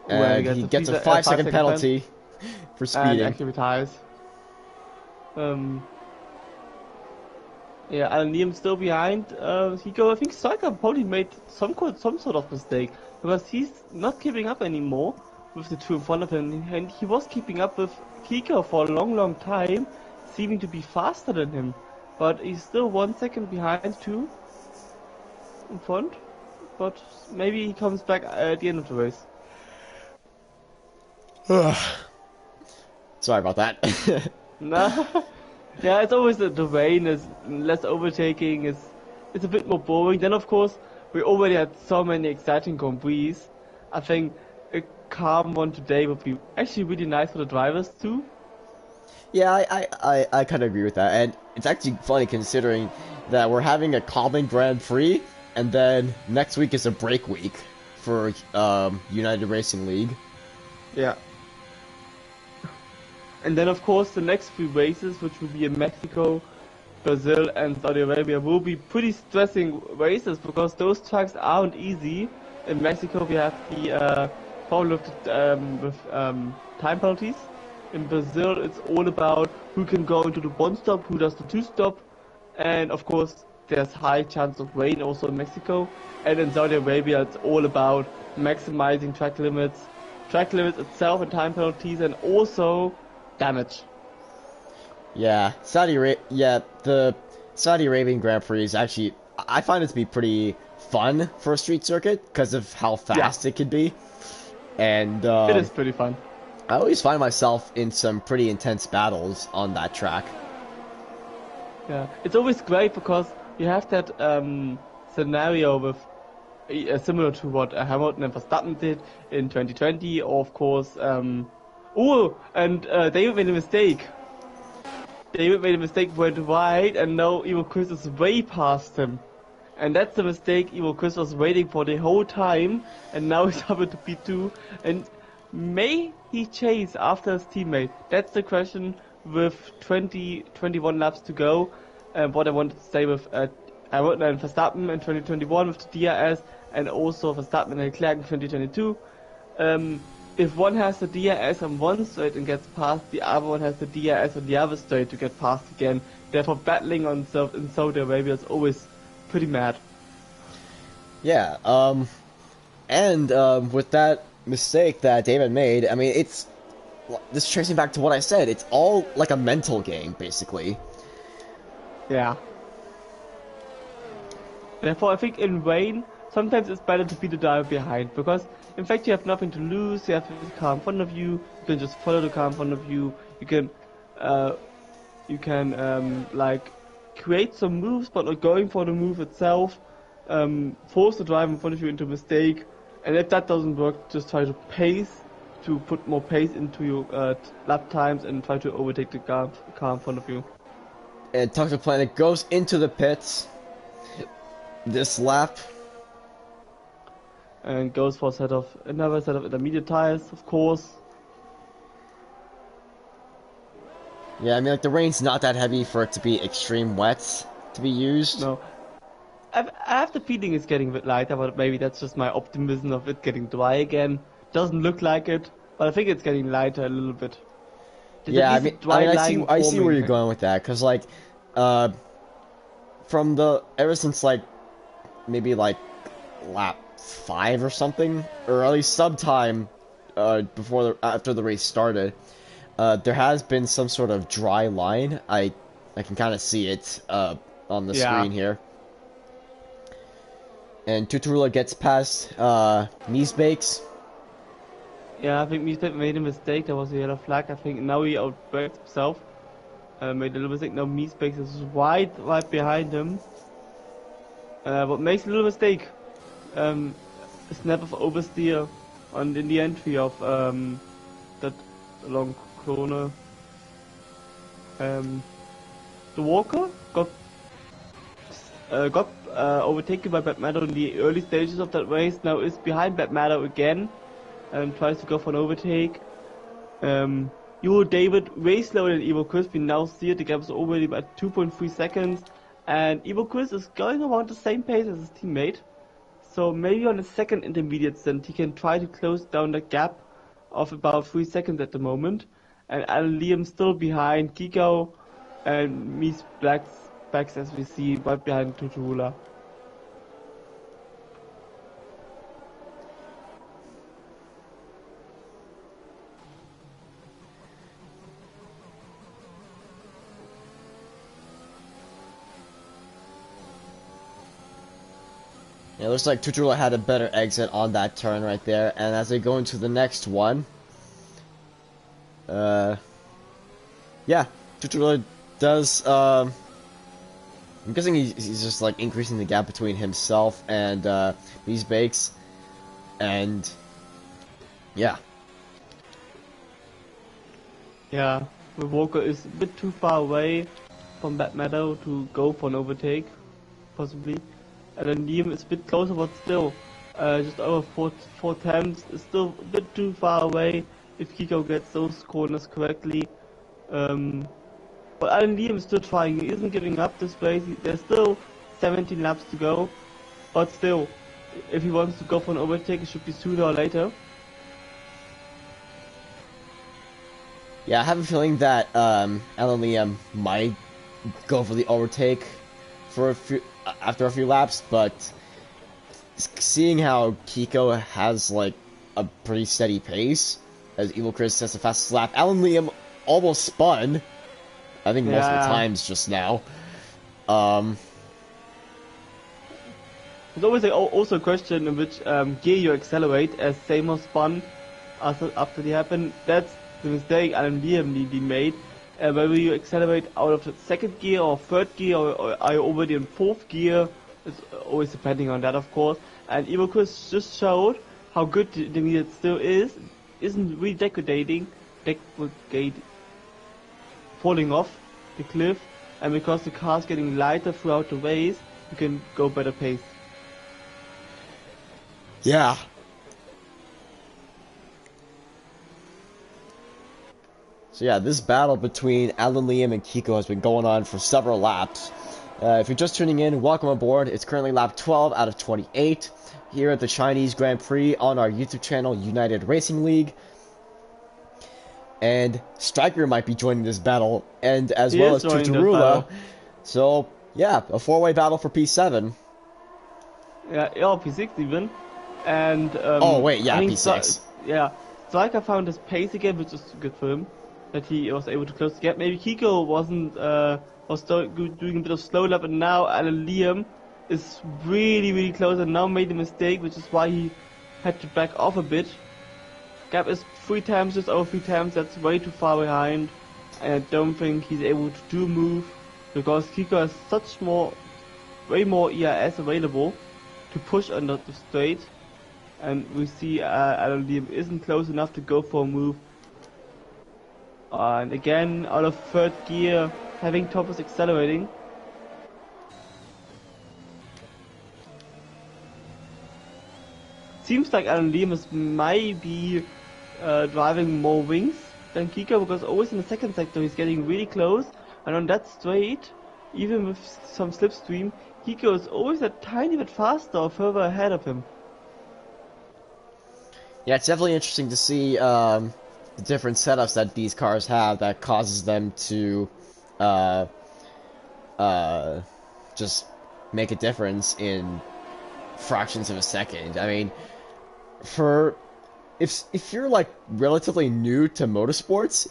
S2: Where he
S1: and
S2: gets
S1: he
S2: a
S1: gets a
S2: 5
S1: 5-second
S2: second pen
S1: penalty for
S2: and
S1: speeding.
S2: actually retires. Yeah, and Liam still behind. I think Striker probably made some sort of mistake because he's not keeping up anymore with the two in front of him, and he was keeping up with Kiko for a long time, seeming to be faster than him, but he's still 1 second behind two in front. But maybe he comes back at the end of the race.
S1: Sorry about that.
S2: Nah. Yeah, it's always the rain is less overtaking, it's a bit more boring. Then of course we already had so many exciting Grand Prix. I think a calm one today would be actually really nice for the drivers too.
S1: Yeah, I kind of agree with that, and it's actually funny considering that we're having a common Grand Prix, and then next week is a break week for United Racing League.
S2: Yeah. And then of course the next few races, which will be in Mexico, Brazil and Saudi Arabia, will be pretty stressing races because those tracks aren't easy. In Mexico we have the problem with time penalties. In Brazil it's all about who can go into the one stop, who does the two stop, and of course there's high chance of rain also in Mexico. And in Saudi Arabia it's all about maximizing track limits itself and time penalties, and also damage.
S1: Yeah, the Saudi Arabian Grand Prix is actually, I find it to be pretty fun for a street circuit because of how
S2: Yeah,
S1: fast it could be, and
S2: it is pretty fun.
S1: I always find myself in some pretty intense battles on that track.
S2: Yeah, it's always great because you have that scenario with similar to what Hamilton and Verstappen did in 2020, or of course, David made a mistake. David made a mistake, went wide, and now Ivo Chris is way past him. And that's the mistake Ivo Chris was waiting for the whole time, and now he's able to P2. And may he chase after his teammate? That's the question with 21 laps to go. What I wanted to say with Hamilton and Verstappen in 2021 with the DRS, and also Verstappen and Leclerc in 2022. If one has the DRS on one straight and gets past, the other one has the DRS on the other straight to get past again. Therefore, battling on in Saudi Arabia is always pretty mad.
S1: Yeah, and with that mistake that David made, I mean, it's this tracing back to what I said. It's all like a mental game, basically.
S2: Yeah. Therefore, I think in rain, sometimes it's better to be the driver behind, because in fact you have nothing to lose. You have the car in front of you. You can just follow the car in front of you. You can like create some moves, but not going for the move itself. Force the driver in front of you into a mistake, and if that doesn't work, just try to put more pace into your lap times and try to overtake the car in front of you.
S1: And Toxic Planet goes into the pits this lap.
S2: And goes for another set of intermediate tires, of course.
S1: Yeah, I mean, like, the rain's not that heavy for it to be extreme wet to be used.
S2: No, I have the feeling it's getting a bit lighter, but maybe that's just my optimism of it getting dry again. Doesn't look like it, but I think it's getting lighter a little bit. There's
S1: Yeah, I see where you're
S2: thing.
S1: going with that, because, like, ever since, like, maybe, like, lap 5 or something, or at least sometime after the race started, there has been some sort of dry line. I can kind of see it on the screen here. And Tutorula gets past Bakes.
S2: Yeah, I think Miesbeck made a mistake. There was a yellow flag. I think now he outbraked himself. Made a little mistake. Now Miesbeck is right behind him. What makes a little mistake? Snap of oversteer in the entry of that long corner. The Walker got overtaken by Bad Meadow in the early stages of that race. Now is behind Bad Meadow again and tries to go for an overtake. Euro David way slower than Evo Chris. We now see it. The gap is already about 2.3 seconds, and Evo Chris is going around the same pace as his teammate. So maybe on the second intermediate stint he can try to close down the gap of about 3 seconds at the moment. And Alan Liam still behind Kiko and Mies Backs as we see right behind Tuturula.
S1: Yeah, it looks like Tuturula had a better exit on that turn right there, and as they go into the next one, yeah, Tuturula does, I'm guessing he's just like increasing the gap between himself and these bakes, and yeah.
S2: Yeah, the Walker is a bit too far away from that meadow to go for an overtake, possibly. And then Liam is a bit closer, but still, just over four attempts, is still a bit too far away if Kiko gets those corners correctly. But Alan Liam is still trying, he isn't giving up this race, there's still 17 laps to go, but still, if he wants to go for an overtake, it should be sooner or later.
S1: Yeah, I have a feeling that Alan Liam might go for the overtake for after a few laps, but seeing how Kiko has like a pretty steady pace, as Evil Chris has the fastest lap, Alan Liam almost spun. I think most of the times just now.
S2: There's always also a question in which gear you accelerate, as Seymour spun after they happened. That's the mistake Alan Liam made. Whether you accelerate out of the second gear or third gear, or are you already in fourth gear, it's always depending on that, of course. And Evo Chris just showed how good the meter still isn't really degrading, falling off the cliff, and because the car's getting lighter throughout the race, you can go better pace.
S1: Yeah. So yeah, this battle between Alan Liam and Kiko has been going on for several laps. If you're just tuning in, welcome aboard. It's currently lap 12 out of 28 here at the Chinese Grand Prix on our YouTube channel, United Racing League. And Striker might be joining this battle, and as well as Tuturula. So yeah, a four-way battle for P7.
S2: Yeah, P6 even. And
S1: oh wait, yeah, P6.
S2: Yeah, Striker found his pace again, which is good for him, that he was able to close the gap. Maybe Kiko was doing a bit of slow lap, and now Alan Liam is really close and now made a mistake, which is why he had to back off a bit. Gap is just over 3 times. That's way too far behind, and I don't think he's able to do move because Kiko has way more ERS available to push under the straight. And we see Alan Liam isn't close enough to go for a move. And again, out of third gear, having Top is accelerating. Seems like Alan Liam is maybe driving more wings than Kiko, because always in the second sector he's getting really close. And on that straight, even with some slipstream, Kiko is always a tiny bit faster or further ahead of him.
S1: Yeah, it's definitely interesting to see the different setups that these cars have that causes them to just make a difference in fractions of a second. I mean, if you're like relatively new to motorsports,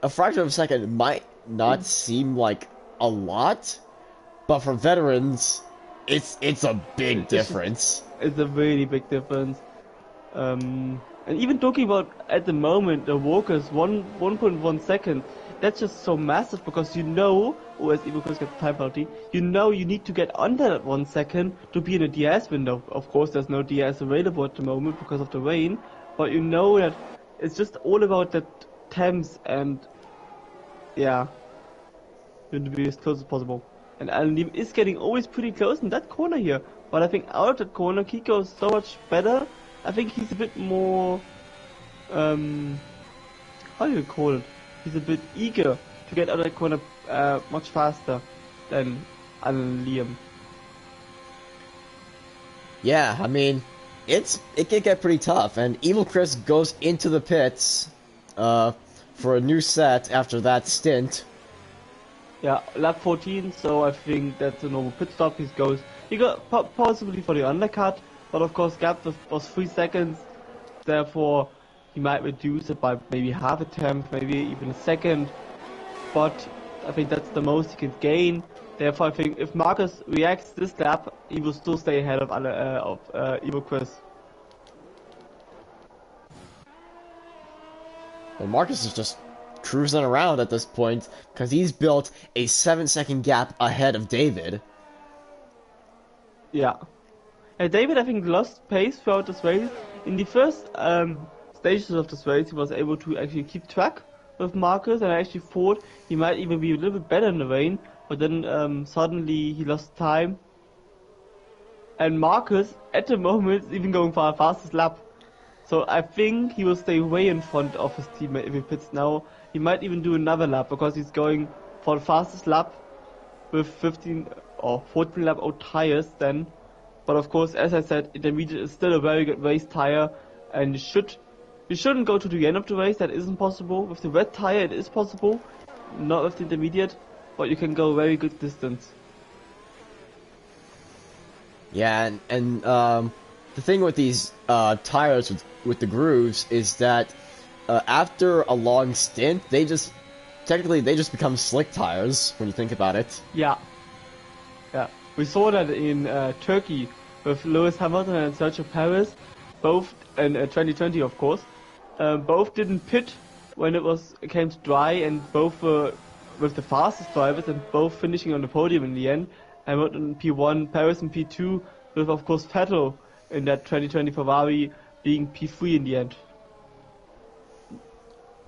S1: a fraction of a second might not seem like a lot, but for veterans, it's a big
S2: It's just,
S1: difference.
S2: it's a really big difference. And even talking about at the moment the walkers 1.1 second, that's just so massive because you know, or as Evo Chris gets time penalty, you know you need to get under that 1 second to be in a DS window. Of course, there's no DS available at the moment because of the rain, but you know that it's just all about that temps and yeah, you need to be as close as possible. And Alan is getting always pretty close in that corner here, but I think out of that corner, Kiko is so much better. I think he's a bit more, um, how do you call it? He's a bit eager to get out of that corner much faster than Alan Liam.
S1: Yeah, I mean, it can get pretty tough, and Evil Chris goes into the pits, for a new set after that stint.
S2: Yeah, lap 14, so I think that's a normal pit stop. He got possibly for the undercut, but of course gap was 3 seconds, therefore he might reduce it by maybe half a tenth, maybe even a second, but I think that's the most he can gain. Therefore I think if Marcus reacts this lap, he will still stay ahead of Evo Chris.
S1: Well, Marcus is just cruising around at this point because he's built a 7-second gap ahead of David.
S2: Yeah. David, I think, lost pace throughout this race. In the first stages of this race, he was able to actually keep track with Marcus, and I actually thought he might even be a little bit better in the rain, but then suddenly he lost time. And Marcus, at the moment, is even going for a fastest lap. So I think he will stay way in front of his teammate if he pits now. He might even do another lap because he's going for the fastest lap with 15 or 14 lap old tires then. But of course, as I said, intermediate is still a very good race tire, and you shouldn't go to the end of the race. That isn't possible. With the red tire, it is possible, not with the intermediate, but you can go very good distance.
S1: Yeah, and the thing with these tires with the grooves is that after a long stint, they just become slick tires when you think about it.
S2: Yeah, yeah. We saw that in Turkey with Lewis Hamilton and Sergio Perez, both in 2020, of course. Both didn't pit when it came to dry, and both were with the fastest drivers, and both finishing on the podium in the end. Hamilton in P1, Perez in P2, with of course Vettel in that 2020 Ferrari being P3 in the end.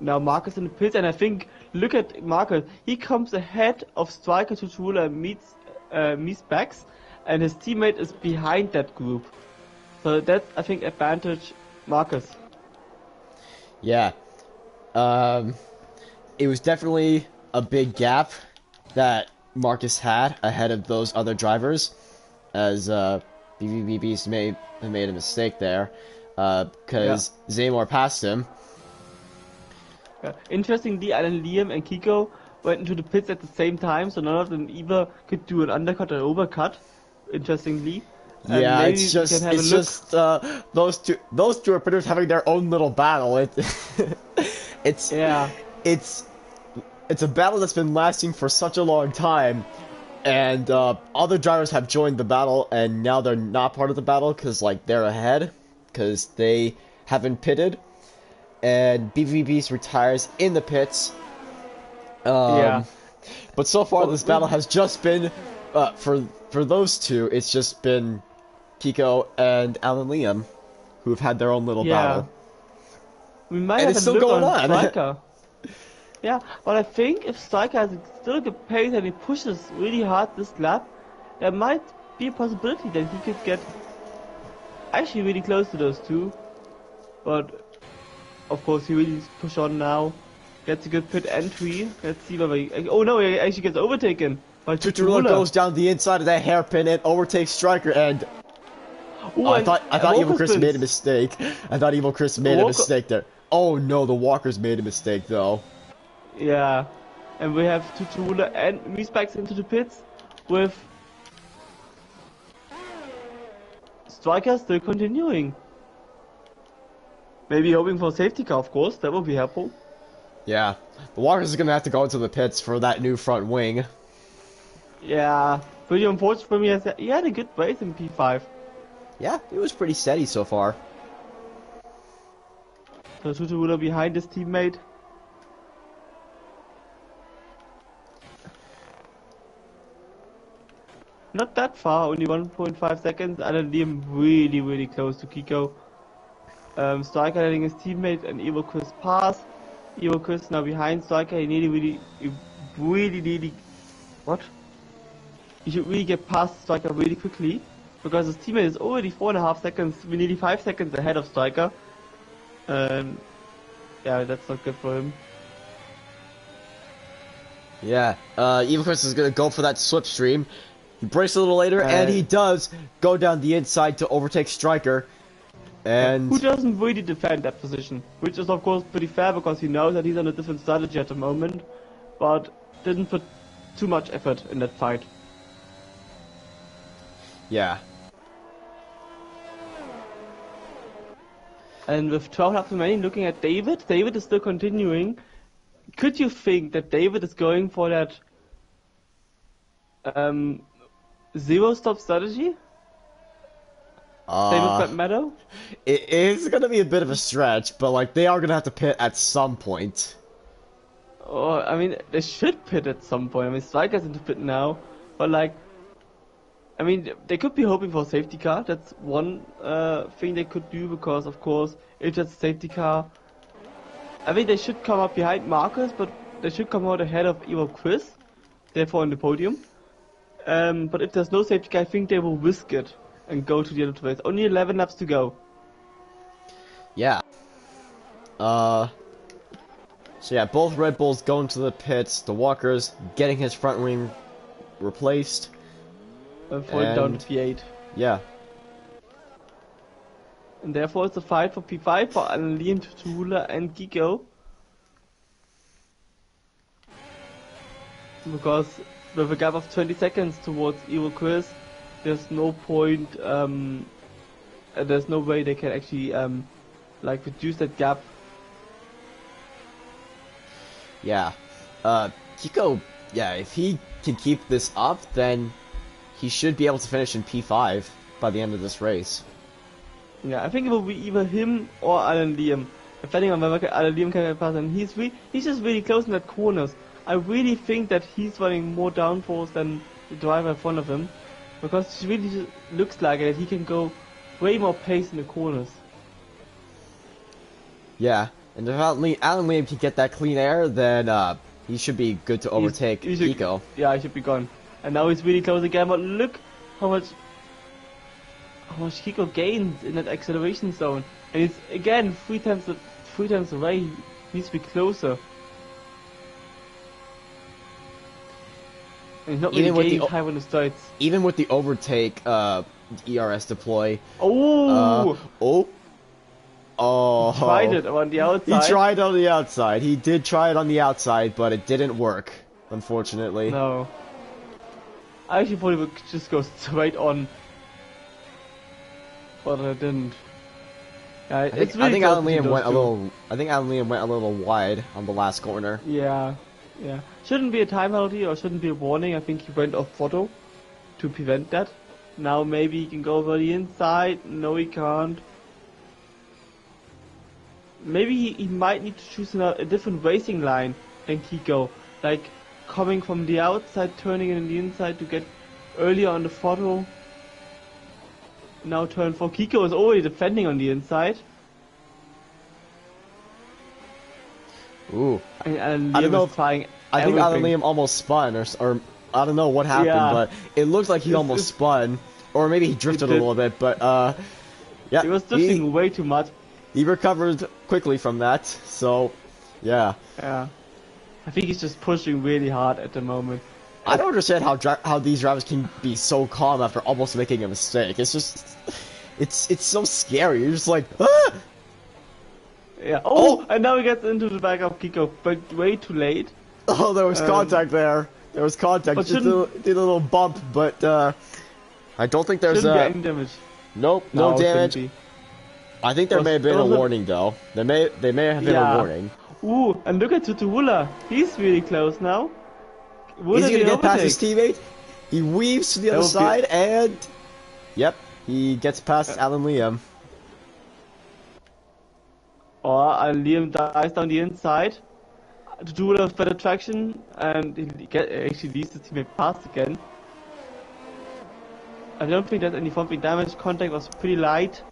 S2: Now Marcus in the pits, and I think, look at Marcus, he comes ahead of Striker, Tuchula, and Mies Bax, and his teammate is behind that group. So that's, I think, advantage Marcus.
S1: Yeah. It was definitely a big gap that Marcus had ahead of those other drivers, as BBB's made a mistake there, because Zaymor passed him.
S2: Interestingly, Alan Liam and Kiko went into the pits at the same time, so none of them either could do an undercut or overcut. Interestingly.
S1: Yeah, it's just those two are pretty much having their own little battle. It's a battle that's been lasting for such a long time, and other drivers have joined the battle, and now they're not part of the battle because like they're ahead because they haven't pitted, and BVB's retires in the pits. But so far this battle has just been for those two. It's just been Kiko and Alan Liam, who've had their own little battle.
S2: We might
S1: and
S2: have
S1: it's
S2: a
S1: still
S2: look
S1: going
S2: on
S1: on.
S2: Striker. Yeah, but I think if Striker has still a good pace and he pushes really hard this lap, there might be a possibility that he could get actually really close to those two. But of course he really needs to push on now. Gets a good pit entry. Let's see whether he... Oh no, he actually gets overtaken by
S1: Tuchula goes down the inside of that hairpin and overtakes Striker, and I thought Evil Chris made a mistake. I thought Evil Chris made a mistake there. Oh no, the Walkers made a mistake though.
S2: Yeah, and we have Tuchula and Mies Bax into the pits with Striker still continuing. Maybe hoping for a safety car, of course. That would be helpful.
S1: Yeah, the Walkers are gonna have to go into the pits for that new front wing.
S2: Yeah, pretty unfortunate for me. He had a good race in P5.
S1: Yeah, it was pretty steady so far.
S2: So Tutuula behind his teammate. Not that far, only 1.5 seconds. And Liam really close to Kiko. Striker letting his teammate and Evo Chris pass. Evo Chris now behind Striker. He really, what? He should really get past Striker really quickly. Because his teammate is already 4.5 seconds, nearly 5 seconds ahead of Striker. Yeah, that's not good for him.
S1: Yeah, Evo Chris is gonna go for that slipstream. He breaks a little later, and he does go down the inside to overtake Striker. And
S2: who doesn't really defend that position, which is of course pretty fair because he knows that he's on a different strategy at the moment, but didn't put too much effort in that fight.
S1: yeah.
S2: And with 12 laps remaining, looking at David, David is still continuing. Could you think that David is going for that zero stop strategy? Same with Meadow?
S1: It is gonna be a bit of a stretch, but like they are gonna have to pit at some point.
S2: Oh, I mean, they should pit at some point. I mean, Striker's into pit now, but like, I mean, they could be hoping for a safety car. That's one thing they could do because, of course, if that's a safety car, I think they should come up behind Marcus, but they should come out ahead of Evo Chris, therefore on the podium. But if there's no safety car, I think they will risk it and go to the end of the race. Only 11 laps to go.
S1: Yeah. So yeah, both Red Bulls going to the pits. The Walker's getting his front wing replaced.
S2: Falling down to P8.
S1: Yeah.
S2: And therefore it's a fight for P5 for Liam, Tutuula and Kiko. Because with a gap of 20 seconds towards Evo Chris, there's no point, there's no way they can actually like reduce that gap.
S1: Yeah. Kiko, yeah, if he can keep this up, then he should be able to finish in P5 by the end of this race.
S2: Yeah, I think it will be either him or Alan Liam, depending on whether Alan Liam can pass. And he's just really close in that corners. I really think that he's running more downforce than the driver in front of him, because it really just looks like it. He can go way more pace in the corners.
S1: Yeah, and if Alan Liam can get that clean air, then he should be good to overtake Kiko.
S2: Yeah, he should be gone. And now he's really close again, but look how much Kiko gains in that acceleration zone. And it's again three times away. He needs to be closer. And he's not really gaining time on the starts.
S1: Even with the overtake ERS deploy.
S2: Oh!
S1: Oh.
S2: He tried it on the outside.
S1: He tried on the outside. He did try it on the outside, but it didn't work, unfortunately.
S2: No. I actually thought he would just go straight on. But it didn't. Yeah,
S1: I think Alan Liam went a little wide on the last corner.
S2: Yeah. Shouldn't be a time penalty or shouldn't be a warning. I think he went off photo to prevent that. Now maybe he can go over the inside. No, he can't. Maybe he might need to choose a different racing line than Kiko. Like coming from the outside, turning in the inside to get earlier on the photo. Now turn 4. Kiko is already defending on the inside.
S1: Ooh.
S2: And
S1: I don't know.
S2: I
S1: think Alan Liam almost spun, or I don't know what happened, but it looks like he almost spun, or maybe he drifted a little bit. But yeah,
S2: he was drifting way too much.
S1: He recovered quickly from that, so yeah.
S2: Yeah, I think he's just pushing really hard at the moment.
S1: I don't understand how these drivers can be so calm after almost making a mistake. It's just, it's so scary. You're just like, ah!
S2: Yeah. Oh, and now he gets into the back of Kiko, but way too late.
S1: Oh, there was contact there. There was contact. Just did a little bump, but I don't think there's
S2: any damage.
S1: Nope, no damage. I think there may have been a warning though. There may have been a warning.
S2: Ooh, and look at Tutuula. He's really close now.
S1: Is he gonna get past his teammate? He weaves to the
S2: That
S1: other
S2: would be.
S1: side, and yep, he gets past Alan Liam.
S2: Or Liam dies down the inside to do a better traction, and actually leads the teammate past again. I don't think there's any thumping damage. Contact was pretty light.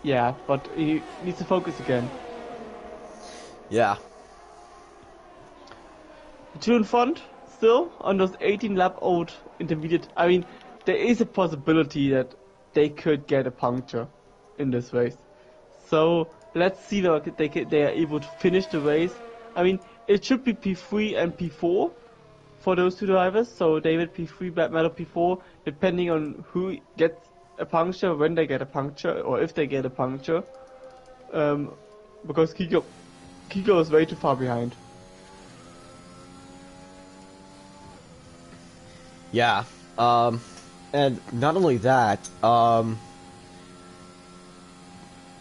S2: Yeah, but he needs to focus again.
S1: Yeah.
S2: Two in front, still, on those 18 lap old intermediate. I mean, there is a possibility that they could get a puncture in this race. So, let's see if they are able to finish the race. I mean, it should be P3 and P4 for those two drivers. So, David P3, Black Metal P4, depending on who gets a puncture, when they get a puncture, or if they get a puncture. Because Kiko is way too far behind.
S1: Yeah. And not only that, I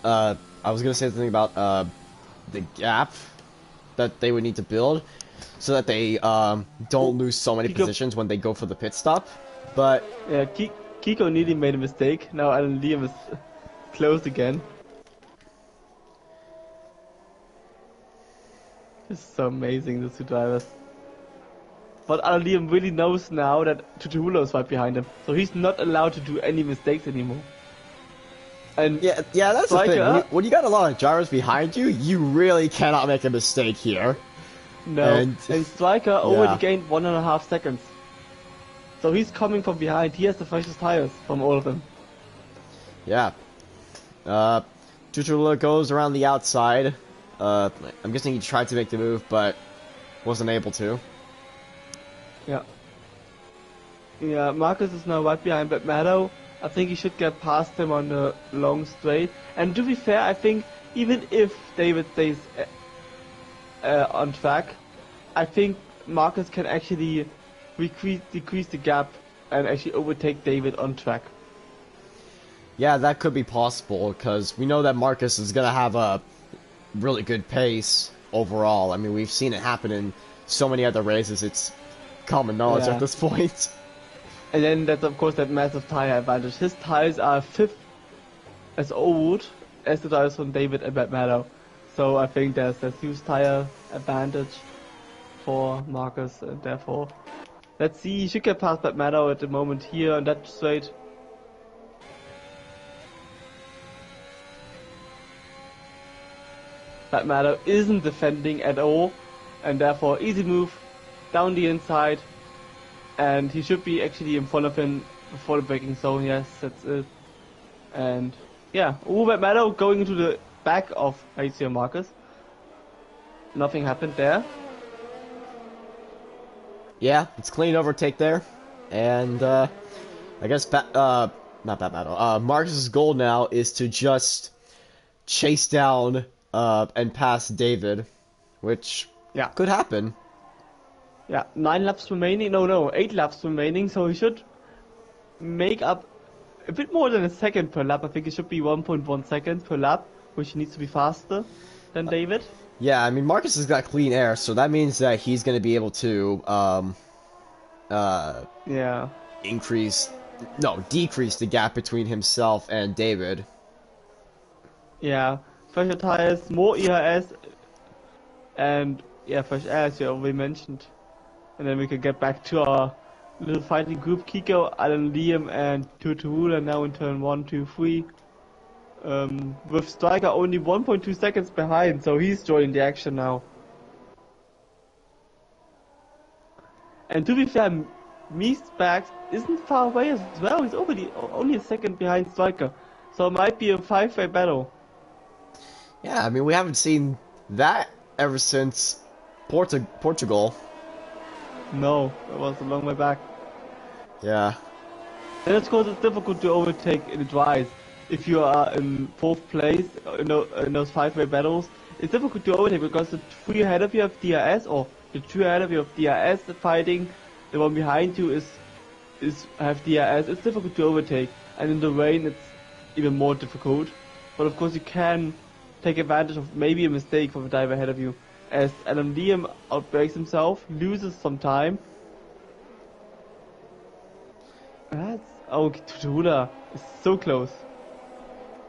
S1: was gonna say something about the gap that they would need to build so that they don't lose so many positions when they go for the pit stop. But
S2: yeah, Kiko nearly made a mistake. Now Alan Liam is closed again. It's so amazing, these two drivers. But Alan Liam really knows now that Tutulo is right behind him, so he's not allowed to do any mistakes anymore. And
S1: yeah, that's
S2: Striker,
S1: the thing. When you got a lot of gyros behind you, you really cannot make a mistake here.
S2: no, and Striker already gained 1.5 seconds. So he's coming from behind. He has the freshest tires from all of them.
S1: Yeah. Tutulo goes around the outside. I'm guessing he tried to make the move, but wasn't able to.
S2: Yeah. Yeah, Marcus is now right behind Black Meadow. I think he should get past him on the long straight. And to be fair, I think even if David stays on track, I think Marcus can actually decrease the gap and actually overtake David on track.
S1: Yeah, that could be possible, because we know that Marcus is going to have a really good pace overall. I mean, we've seen it happen in so many other races, it's common knowledge at this point.
S2: And then that's of course that massive tire advantage. His tires are 5th as old as the tires from David and Black Meadow. So I think there's a huge tire advantage for Marcus, and therefore let's see, he should get past Black Meadow at the moment here on that straight. Black Meadow isn't defending at all, and therefore easy move down the inside, and he should be actually in front of him before the braking zone. Yes, that's it. And yeah, Black Meadow going into the back of Hazy and Marcus. Nothing happened there.
S1: Yeah, it's clean overtake there, and I guess not Bat Meadow. Marcus's goal now is to just chase down and pass David, which could happen.
S2: Yeah, 9 laps remaining. No, 8 laps remaining. So he should make up a bit more than a second per lap. I think it should be 1.1 seconds per lap, which needs to be faster than David.
S1: Yeah, I mean Marcus has got clean air, so that means that he's going to be able to decrease the gap between himself and David.
S2: Yeah, fresher tires, more ERS, and fresh air, as you already mentioned. And then we can get back to our little fighting group. Kiko, Alan Liam, and Tutuhula now in turn 1, 2, 3. With Striker only 1.2 seconds behind, so he's joining the action now. And to be fair, Meestbags isn't far away as well. He's only a second behind Striker, so it might be a 5-way battle.
S1: Yeah, I mean we haven't seen that ever since Portugal.
S2: No, it was a long way back.
S1: Yeah.
S2: And of course it's difficult to overtake in the dries. If you are in 4th place in those 5-way battles, it's difficult to overtake because the 3 ahead of you have DRS, or the 2 ahead of you have DRS fighting, the one behind you have DRS. It's difficult to overtake, and in the rain it's even more difficult. But of course you can take advantage of maybe a mistake from the driver ahead of you. As Alan Liam outbrakes himself, loses some time, That's oh Tutula is so close.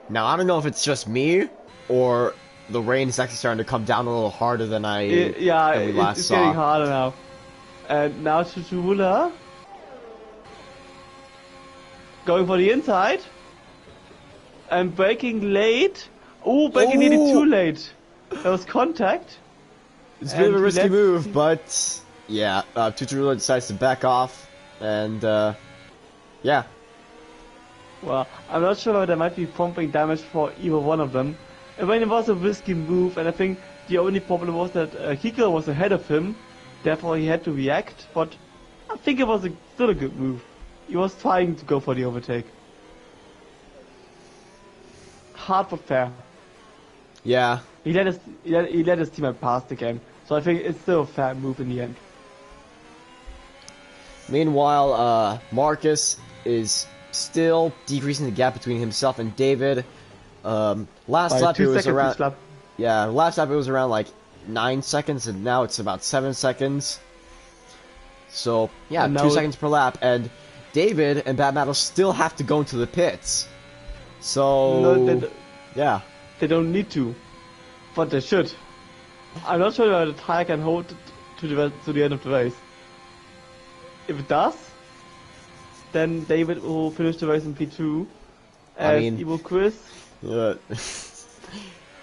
S1: Now I don't know if it's just me or the rain is actually starting to come down a little harder
S2: Yeah,
S1: than we last
S2: it's getting
S1: saw.
S2: harder now. And now Tutula going for the inside and breaking late. Oh, breaking nearly too
S1: Oh,
S2: late. There was contact,
S1: it's a bit of
S2: and
S1: a
S2: he
S1: risky
S2: lets.
S1: move, but yeah, Tutorula decides to back off, and yeah,
S2: Well, I'm not sure if there might be pumping damage for either one of them. I mean, it was a risky move, and I think the only problem was that Kiko was ahead of him, therefore he had to react, but I think it was still a good move. He was trying to go for the overtake. Hard but fair.
S1: yeah.
S2: He let his teammate pass the game, so I think it's still a fair move in the end.
S1: Meanwhile, Marcus is still decreasing the gap between himself and David. Last
S2: By
S1: lap it
S2: 2
S1: was
S2: seconds
S1: around,
S2: each lap.
S1: yeah, last lap it was around like 9 seconds, and now it's about 7 seconds. So yeah,
S2: And
S1: 2 seconds per lap, and David and Bad Metal still have to go into the pits.
S2: no,
S1: So yeah,
S2: they don't need to, but they should. I'm not sure whether the tire can hold it to the end of the race. If it does, then David will finish the race in P2.
S1: I
S2: As
S1: mean,
S2: Evil Chris.
S1: uh,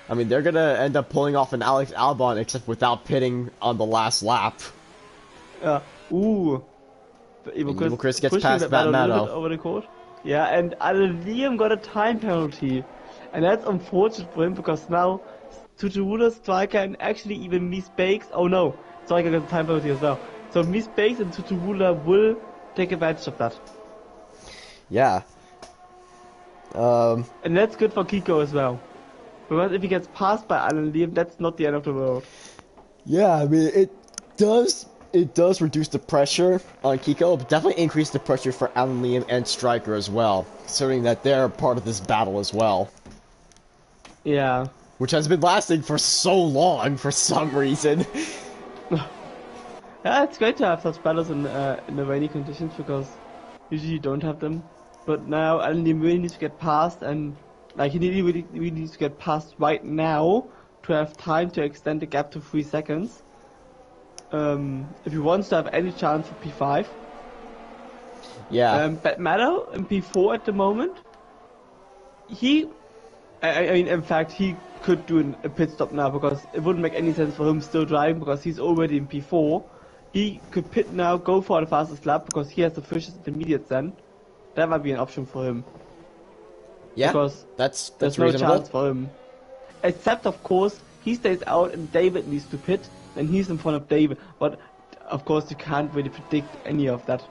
S1: I mean they're gonna end up pulling off an Alex Albon except without pitting on the last lap.
S2: Ooh. Evil
S1: And
S2: Chris,
S1: Evil Chris gets
S2: pushing
S1: past
S2: that man a little
S1: Batmato.
S2: bit over the court. Yeah, and Liam got a time penalty. And that's unfortunate for him because now Tutuula, Striker, and actually even Mistakes. Oh no, Striker got a time penalty as well. So Mistakes and Tutuula will take advantage of that.
S1: Yeah.
S2: And that's good for Kiko as well. Because if he gets passed by Alan Liam, that's not the end of the world.
S1: Yeah, I mean it does reduce the pressure on Kiko, but definitely increase the pressure for Alan Liam and Stryker as well, considering that they're part of this battle as well.
S2: Yeah.
S1: Which has been lasting for so long for some reason.
S2: Yeah, it's great to have such battles in the rainy conditions because usually you don't have them. But now Alan Liam really needs to get past, and like he really needs to get past right now to have time to extend the gap to 3 seconds. If he wants to have any chance for P5.
S1: Yeah.
S2: But Meadow in P4 at the moment, I mean, in fact, he could do a pit stop now because it wouldn't make any sense for him still driving because he's already in P4. He could pit now, go for the fastest lap because he has the freshest intermediate then. That might be an option for him.
S1: Yeah.
S2: Because
S1: That's
S2: there's no
S1: reasonable.
S2: chance for him. Except, of course, he stays out and David needs to pit, and he's in front of David. But, of course, you can't really predict any of that.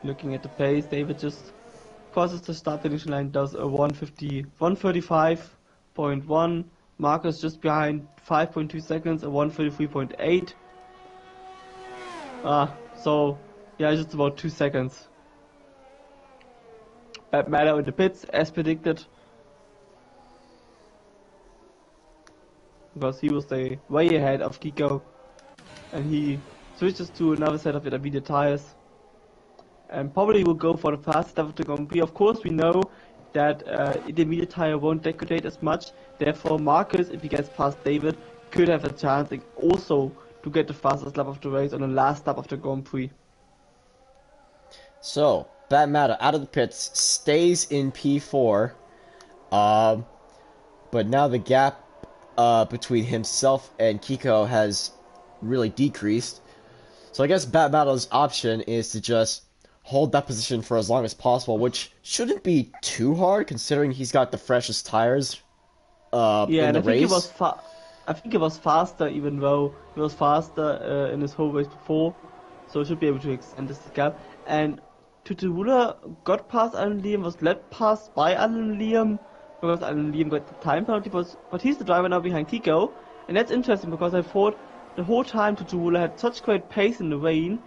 S2: Looking at the pace, David just crosses the start finish line, does a 135.1. Marcus just behind 5.2 seconds, a 133.8. So yeah, just about 2 seconds. Bad Matter in the pits, as predicted. Because he will stay way ahead of Kiko. And he switches to another set of intermediate tires. And probably will go for the fastest lap of the Grand Prix. Of course, we know that intermediate tire won't degrade as much. Therefore, Marcus, if he gets past David, could have a chance also to get the fastest lap of the race on the last lap of the Grand Prix.
S1: So, Bad Matter out of the pits, stays in P4. But now the gap between himself and Kiko has really decreased. So I guess Bad Battle's option is to just hold that position for as long as possible, which shouldn't be too hard considering he's got the freshest tires
S2: Yeah,
S1: in
S2: and
S1: the
S2: I think it
S1: race.
S2: was I think it was faster, even though it was faster in his whole race before, so it should be able to extend this gap. And Tutula got past Alan Liam, was led past by Alan Liam because Alan Liam got the time penalty, but he's the driver now behind Kiko, and that's interesting because I thought the whole time Tutula had such great pace in the rain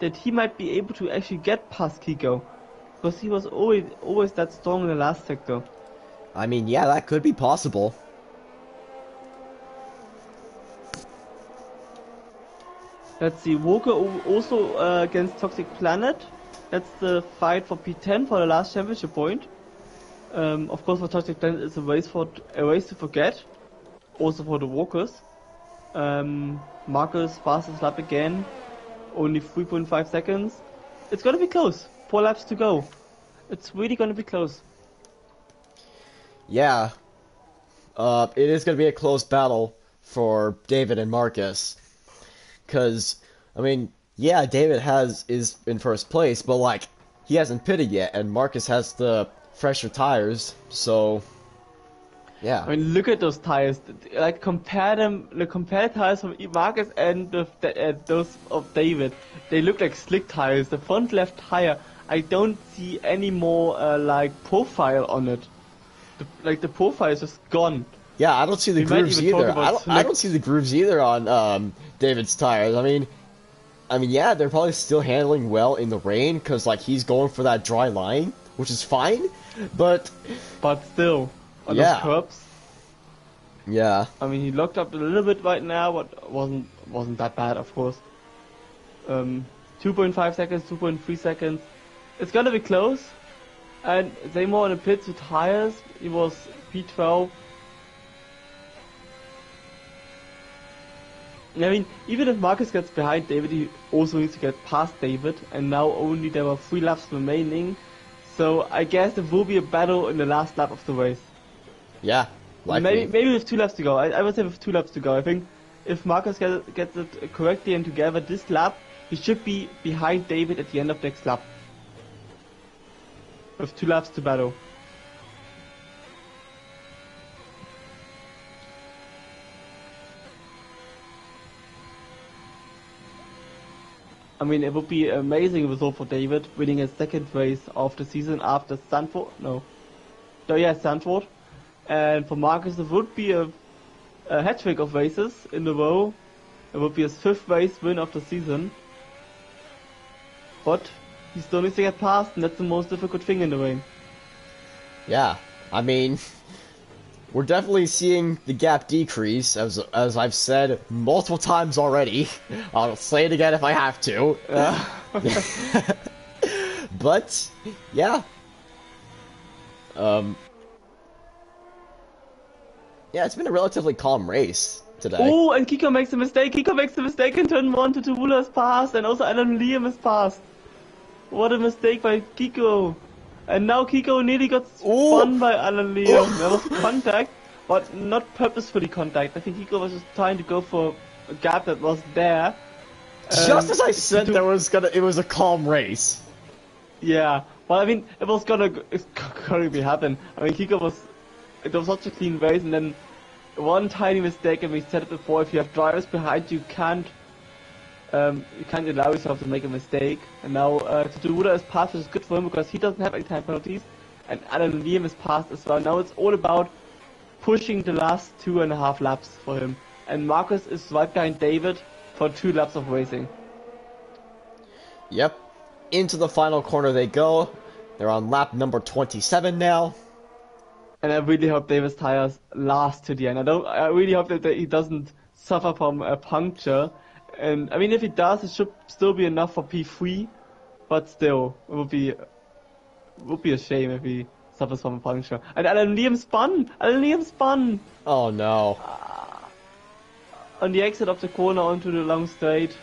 S2: that he might be able to actually get past Kiko because he was always that strong in the last sector.
S1: I mean, yeah, that could be possible.
S2: Let's see, Walker also against Toxic Planet. That's the fight for P10 for the last championship point. Of course, for Toxic Planet, it's a race to forget. Also for the Walkers. Marcus fastest lap again, only 3.5 seconds. It's gonna be close. 4 laps to go. It's really gonna be close.
S1: Yeah. It is gonna be a close battle for David and Marcus. Cause, I mean, yeah, David is in first place, but like, he hasn't pitted yet, and Marcus has the fresher tires, so yeah.
S2: I mean, look at those tires. Like, compare the tires from Marcus and those of David. They look like slick tires. The front left tire, I don't see any more like profile on it. The profile is just gone.
S1: Yeah, I don't see the grooves either. I don't see the grooves either on David's tires. I mean, yeah, they're probably still handling well in the rain because like he's going for that dry line, which is fine, but
S2: still on
S1: yeah.
S2: those curbs.
S1: Yeah.
S2: I mean, he locked up a little bit right now, but wasn't that bad, of course. 2.5 seconds, 2.3 seconds. It's gonna be close. And Seymour in the pits with tires. He was P12. I mean, even if Marcus gets behind David, he also needs to get past David. And now only there were 3 laps remaining. So I guess there will be a battle in the last lap of the race.
S1: Yeah, likely.
S2: Maybe with 2 laps to go. I would say with 2 laps to go. I think if Marcus gets it correctly and together this lap, he should be behind David at the end of next lap. With 2 laps to battle. I mean, it would be an amazing result for David, winning his second race of the season after Stanford. Stanford. And for Marcus, it would be a hat-trick of races in a row. It would be his 5th race win of the season. But he still needs to get past, and that's the most difficult thing in the rain.
S1: Yeah, I mean, we're definitely seeing the gap decrease, as I've said multiple times already. I'll say it again if I have to. But, yeah. Yeah, it's been a relatively calm race today.
S2: Oh, and Kiko makes a mistake. Kiko makes a mistake in turn 1. Tutula is passed, and also Alan Liam is passed. What a mistake by Kiko. And now Kiko nearly got spun by Alan Liam. There was contact, but not purposefully contact. I think Kiko was just trying to go for a gap that was there.
S1: Just as I said, it was a calm race.
S2: Yeah, well, I mean, it's gonna be happen. I mean, it was such a clean race, and then one tiny mistake, and we said it before, if you have drivers behind you, you can't allow yourself to make a mistake. And now Tsuruda is passed, which is good for him because he doesn't have any time penalties, and Alan Liam is passed as well. Now it's all about pushing the last 2.5 laps for him, and Marcus is right behind David for 2 laps of racing.
S1: Yep, into the final corner they go. They're on lap number 27 now.
S2: And I really hope David's tires last to the end. I really hope that he doesn't suffer from a puncture. And I mean, if he does, it should still be enough for P3. But still, it would be a shame if he suffers from a puncture. And Alan Liam spun!
S1: Oh no.
S2: On the exit of the corner onto the long straight,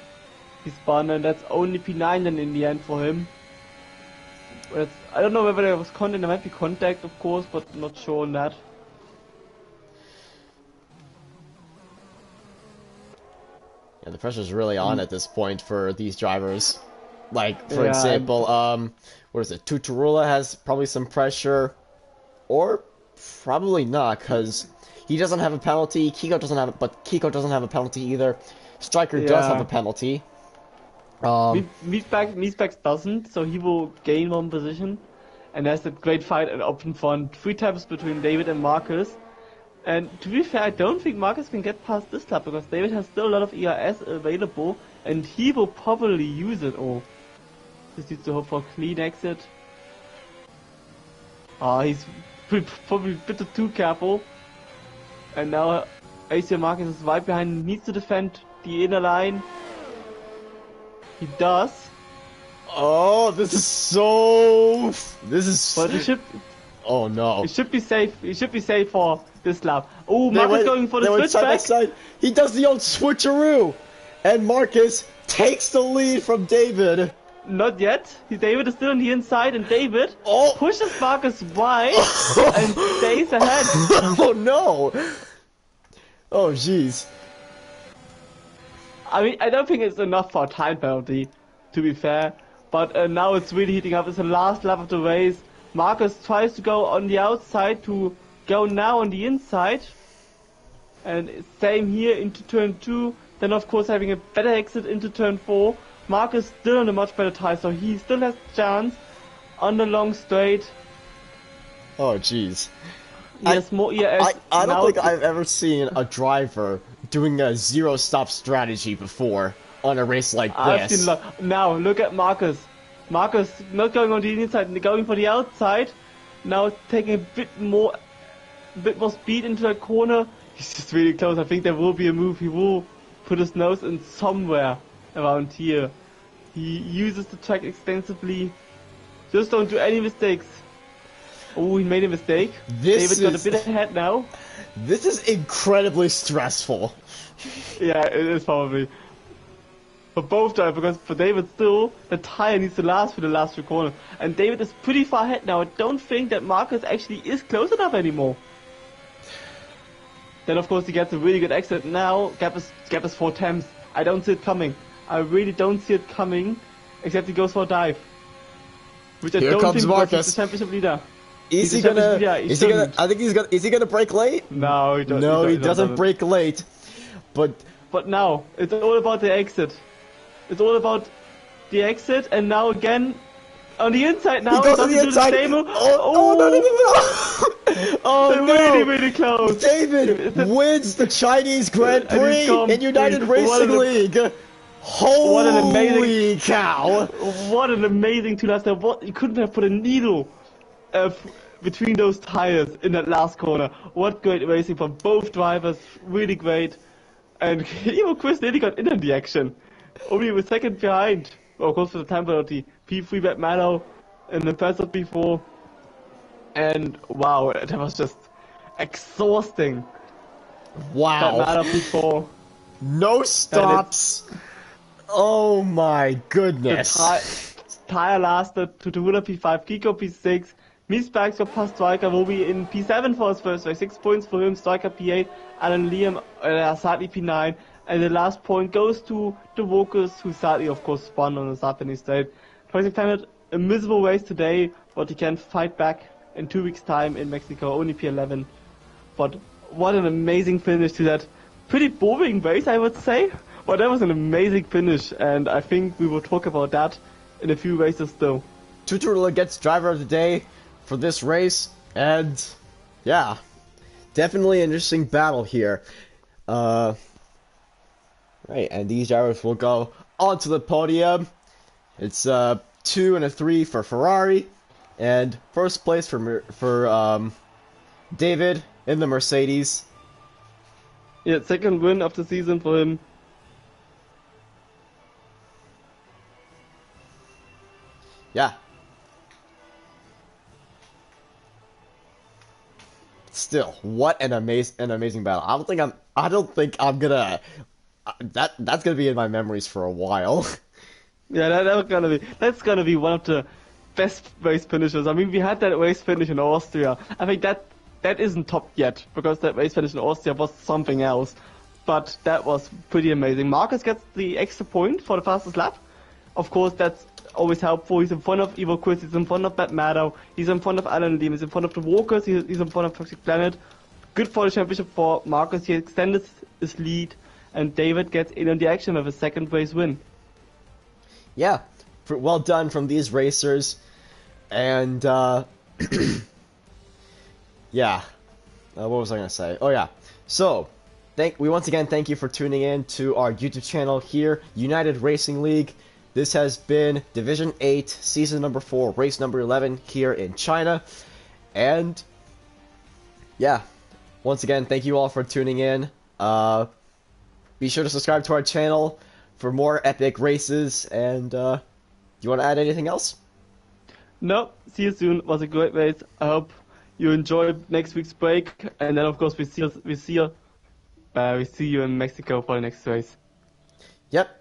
S2: he spun, and that's only P9 then in the end for him. I don't know whether there was contact. There might be contact, of course, but not sure on that.
S1: Yeah, the pressure's really on at this point for these drivers. Like, for example, what is it? Tutorula has probably some pressure, or probably not, because he doesn't have a penalty. Kiko doesn't have a penalty either. Striker does have a penalty.
S2: Meatbags doesn't, so he will gain 1 position. And there's a great fight at open front, 3 times between David and Marcus. And to be fair, I don't think Marcus can get past this lap, because David has still a lot of ERS available, and he will probably use it all. Just needs to hope for a clean exit. He's probably a bit too careful. And now AC Marcus is right behind, needs to defend the inner line. He does.
S1: Oh, this is so. This is.
S2: But
S1: Oh no.
S2: it should be safe. It should be safe for this lap. Oh,
S1: They
S2: Marcus
S1: went,
S2: going for the
S1: they went side by
S2: switchback.
S1: side. He does the old switcheroo. And Marcus takes the lead from David.
S2: Not yet. David is still on the inside, and David
S1: Oh.
S2: pushes Marcus wide and stays ahead.
S1: Oh no. Oh jeez.
S2: I mean, I don't think it's enough for a time penalty, to be fair. But now it's really heating up. It's the last lap of the race. Marcus tries to go on the outside to go now on the inside. And same here into turn 2. Then of course having a better exit into turn 4. Marcus still on a much better tire, so he still has a chance on the long straight.
S1: Oh jeez.
S2: Yes, more ERS.
S1: I don't think I've ever seen a driver doing a zero stop strategy before on a race like
S2: I've
S1: this.
S2: seen now look at Marcus. Marcus not going on the inside, going for the outside. Now taking a bit more speed into that corner. He's just really close. I think there will be a move. He will put his nose in somewhere around here. He uses the track extensively. Just don't do any mistakes. Oh, he made a mistake. David got a bit ahead now.
S1: This is incredibly stressful.
S2: Yeah, it is probably. For both drivers, because for David still, the tire needs to last for the last few corners. And David is pretty far ahead now. I don't think that Marcus actually is close enough anymore. Then of course he gets a really good exit. Now gap is 4 tenths. I don't see it coming. I really don't see it coming, except he goes for a dive. Which I
S1: Here
S2: don't
S1: comes
S2: think
S1: Marcus.
S2: he's the championship leader.
S1: Is he gonna? Is he gonna? I think he's gonna. Is he gonna break late?
S2: No, he doesn't.
S1: No, he doesn't break late. But
S2: now it's all about the exit. It's all about the exit, and now again on the inside. Now
S1: he goes on the inside. Oh no no no no! Oh
S2: they're
S1: no!
S2: really close.
S1: David wins the Chinese Grand Prix in United Racing League. Holy cow!
S2: What an amazing 2 laps there! What, you couldn't have put a needle between those tires in that last corner. What great racing from both drivers, really great. And even Chris nearly got in on the action. Only was second behind. Well, of course for the time penalty. P3 Matt Mallow and then first up P4. And wow, that was just exhausting.
S1: Wow.
S2: Matt Mallow P4.
S1: No stops. Oh my goodness.
S2: The tire lasted to the winner P5, Kiko P6. Me Spikes for past Striker will be in P7 for his first race. 6 points for him, Striker P8, Alan Liam sadly P9. And the last point goes to the Walkers, who sadly of course spun on the Japanese state. 26 had a miserable race today, but he can fight back in 2 weeks time in Mexico, only P11. But what an amazing finish to that pretty boring race, I would say. But that was an amazing finish, and I think we will talk about that in a few races still.
S1: Tuturula gets driver of the day for this race, and yeah, definitely an interesting battle here. Right, and these drivers will go onto the podium. It's 2 and a 3 for Ferrari, and first place for David in the Mercedes.
S2: Yeah, second win of the season for him.
S1: Yeah. Still, what an amazing battle. I don't think I'm gonna that's gonna be in my memories for a while.
S2: Yeah, that's gonna be one of the best race finishes. I mean, we had that race finish in Austria. I think that isn't top yet, because that race finish in Austria was something else. But that was pretty amazing. Marcus gets the extra point for the fastest lap. Of course, that's always helpful. He's in front of Evo Quiz, he's in front of Matt Maddow, he's in front of Alan Liam, he's in front of the Walkers, he's in front of Toxic Planet. Good for the championship for Marcus. He extended his lead, and David gets in on the action with a second race win.
S1: Yeah, well done from these racers, and yeah, what was I gonna say? Oh yeah, so we once again thank you for tuning in to our YouTube channel here, United Racing League. This has been Division 8, Season number 4, Race number 11 here in China, and yeah, once again thank you all for tuning in. Be sure to subscribe to our channel for more epic races. And you want to add anything else?
S2: No, see you soon. Was a great race. I hope you enjoy next week's break, and then of course we see you in Mexico for the next race.
S1: Yep.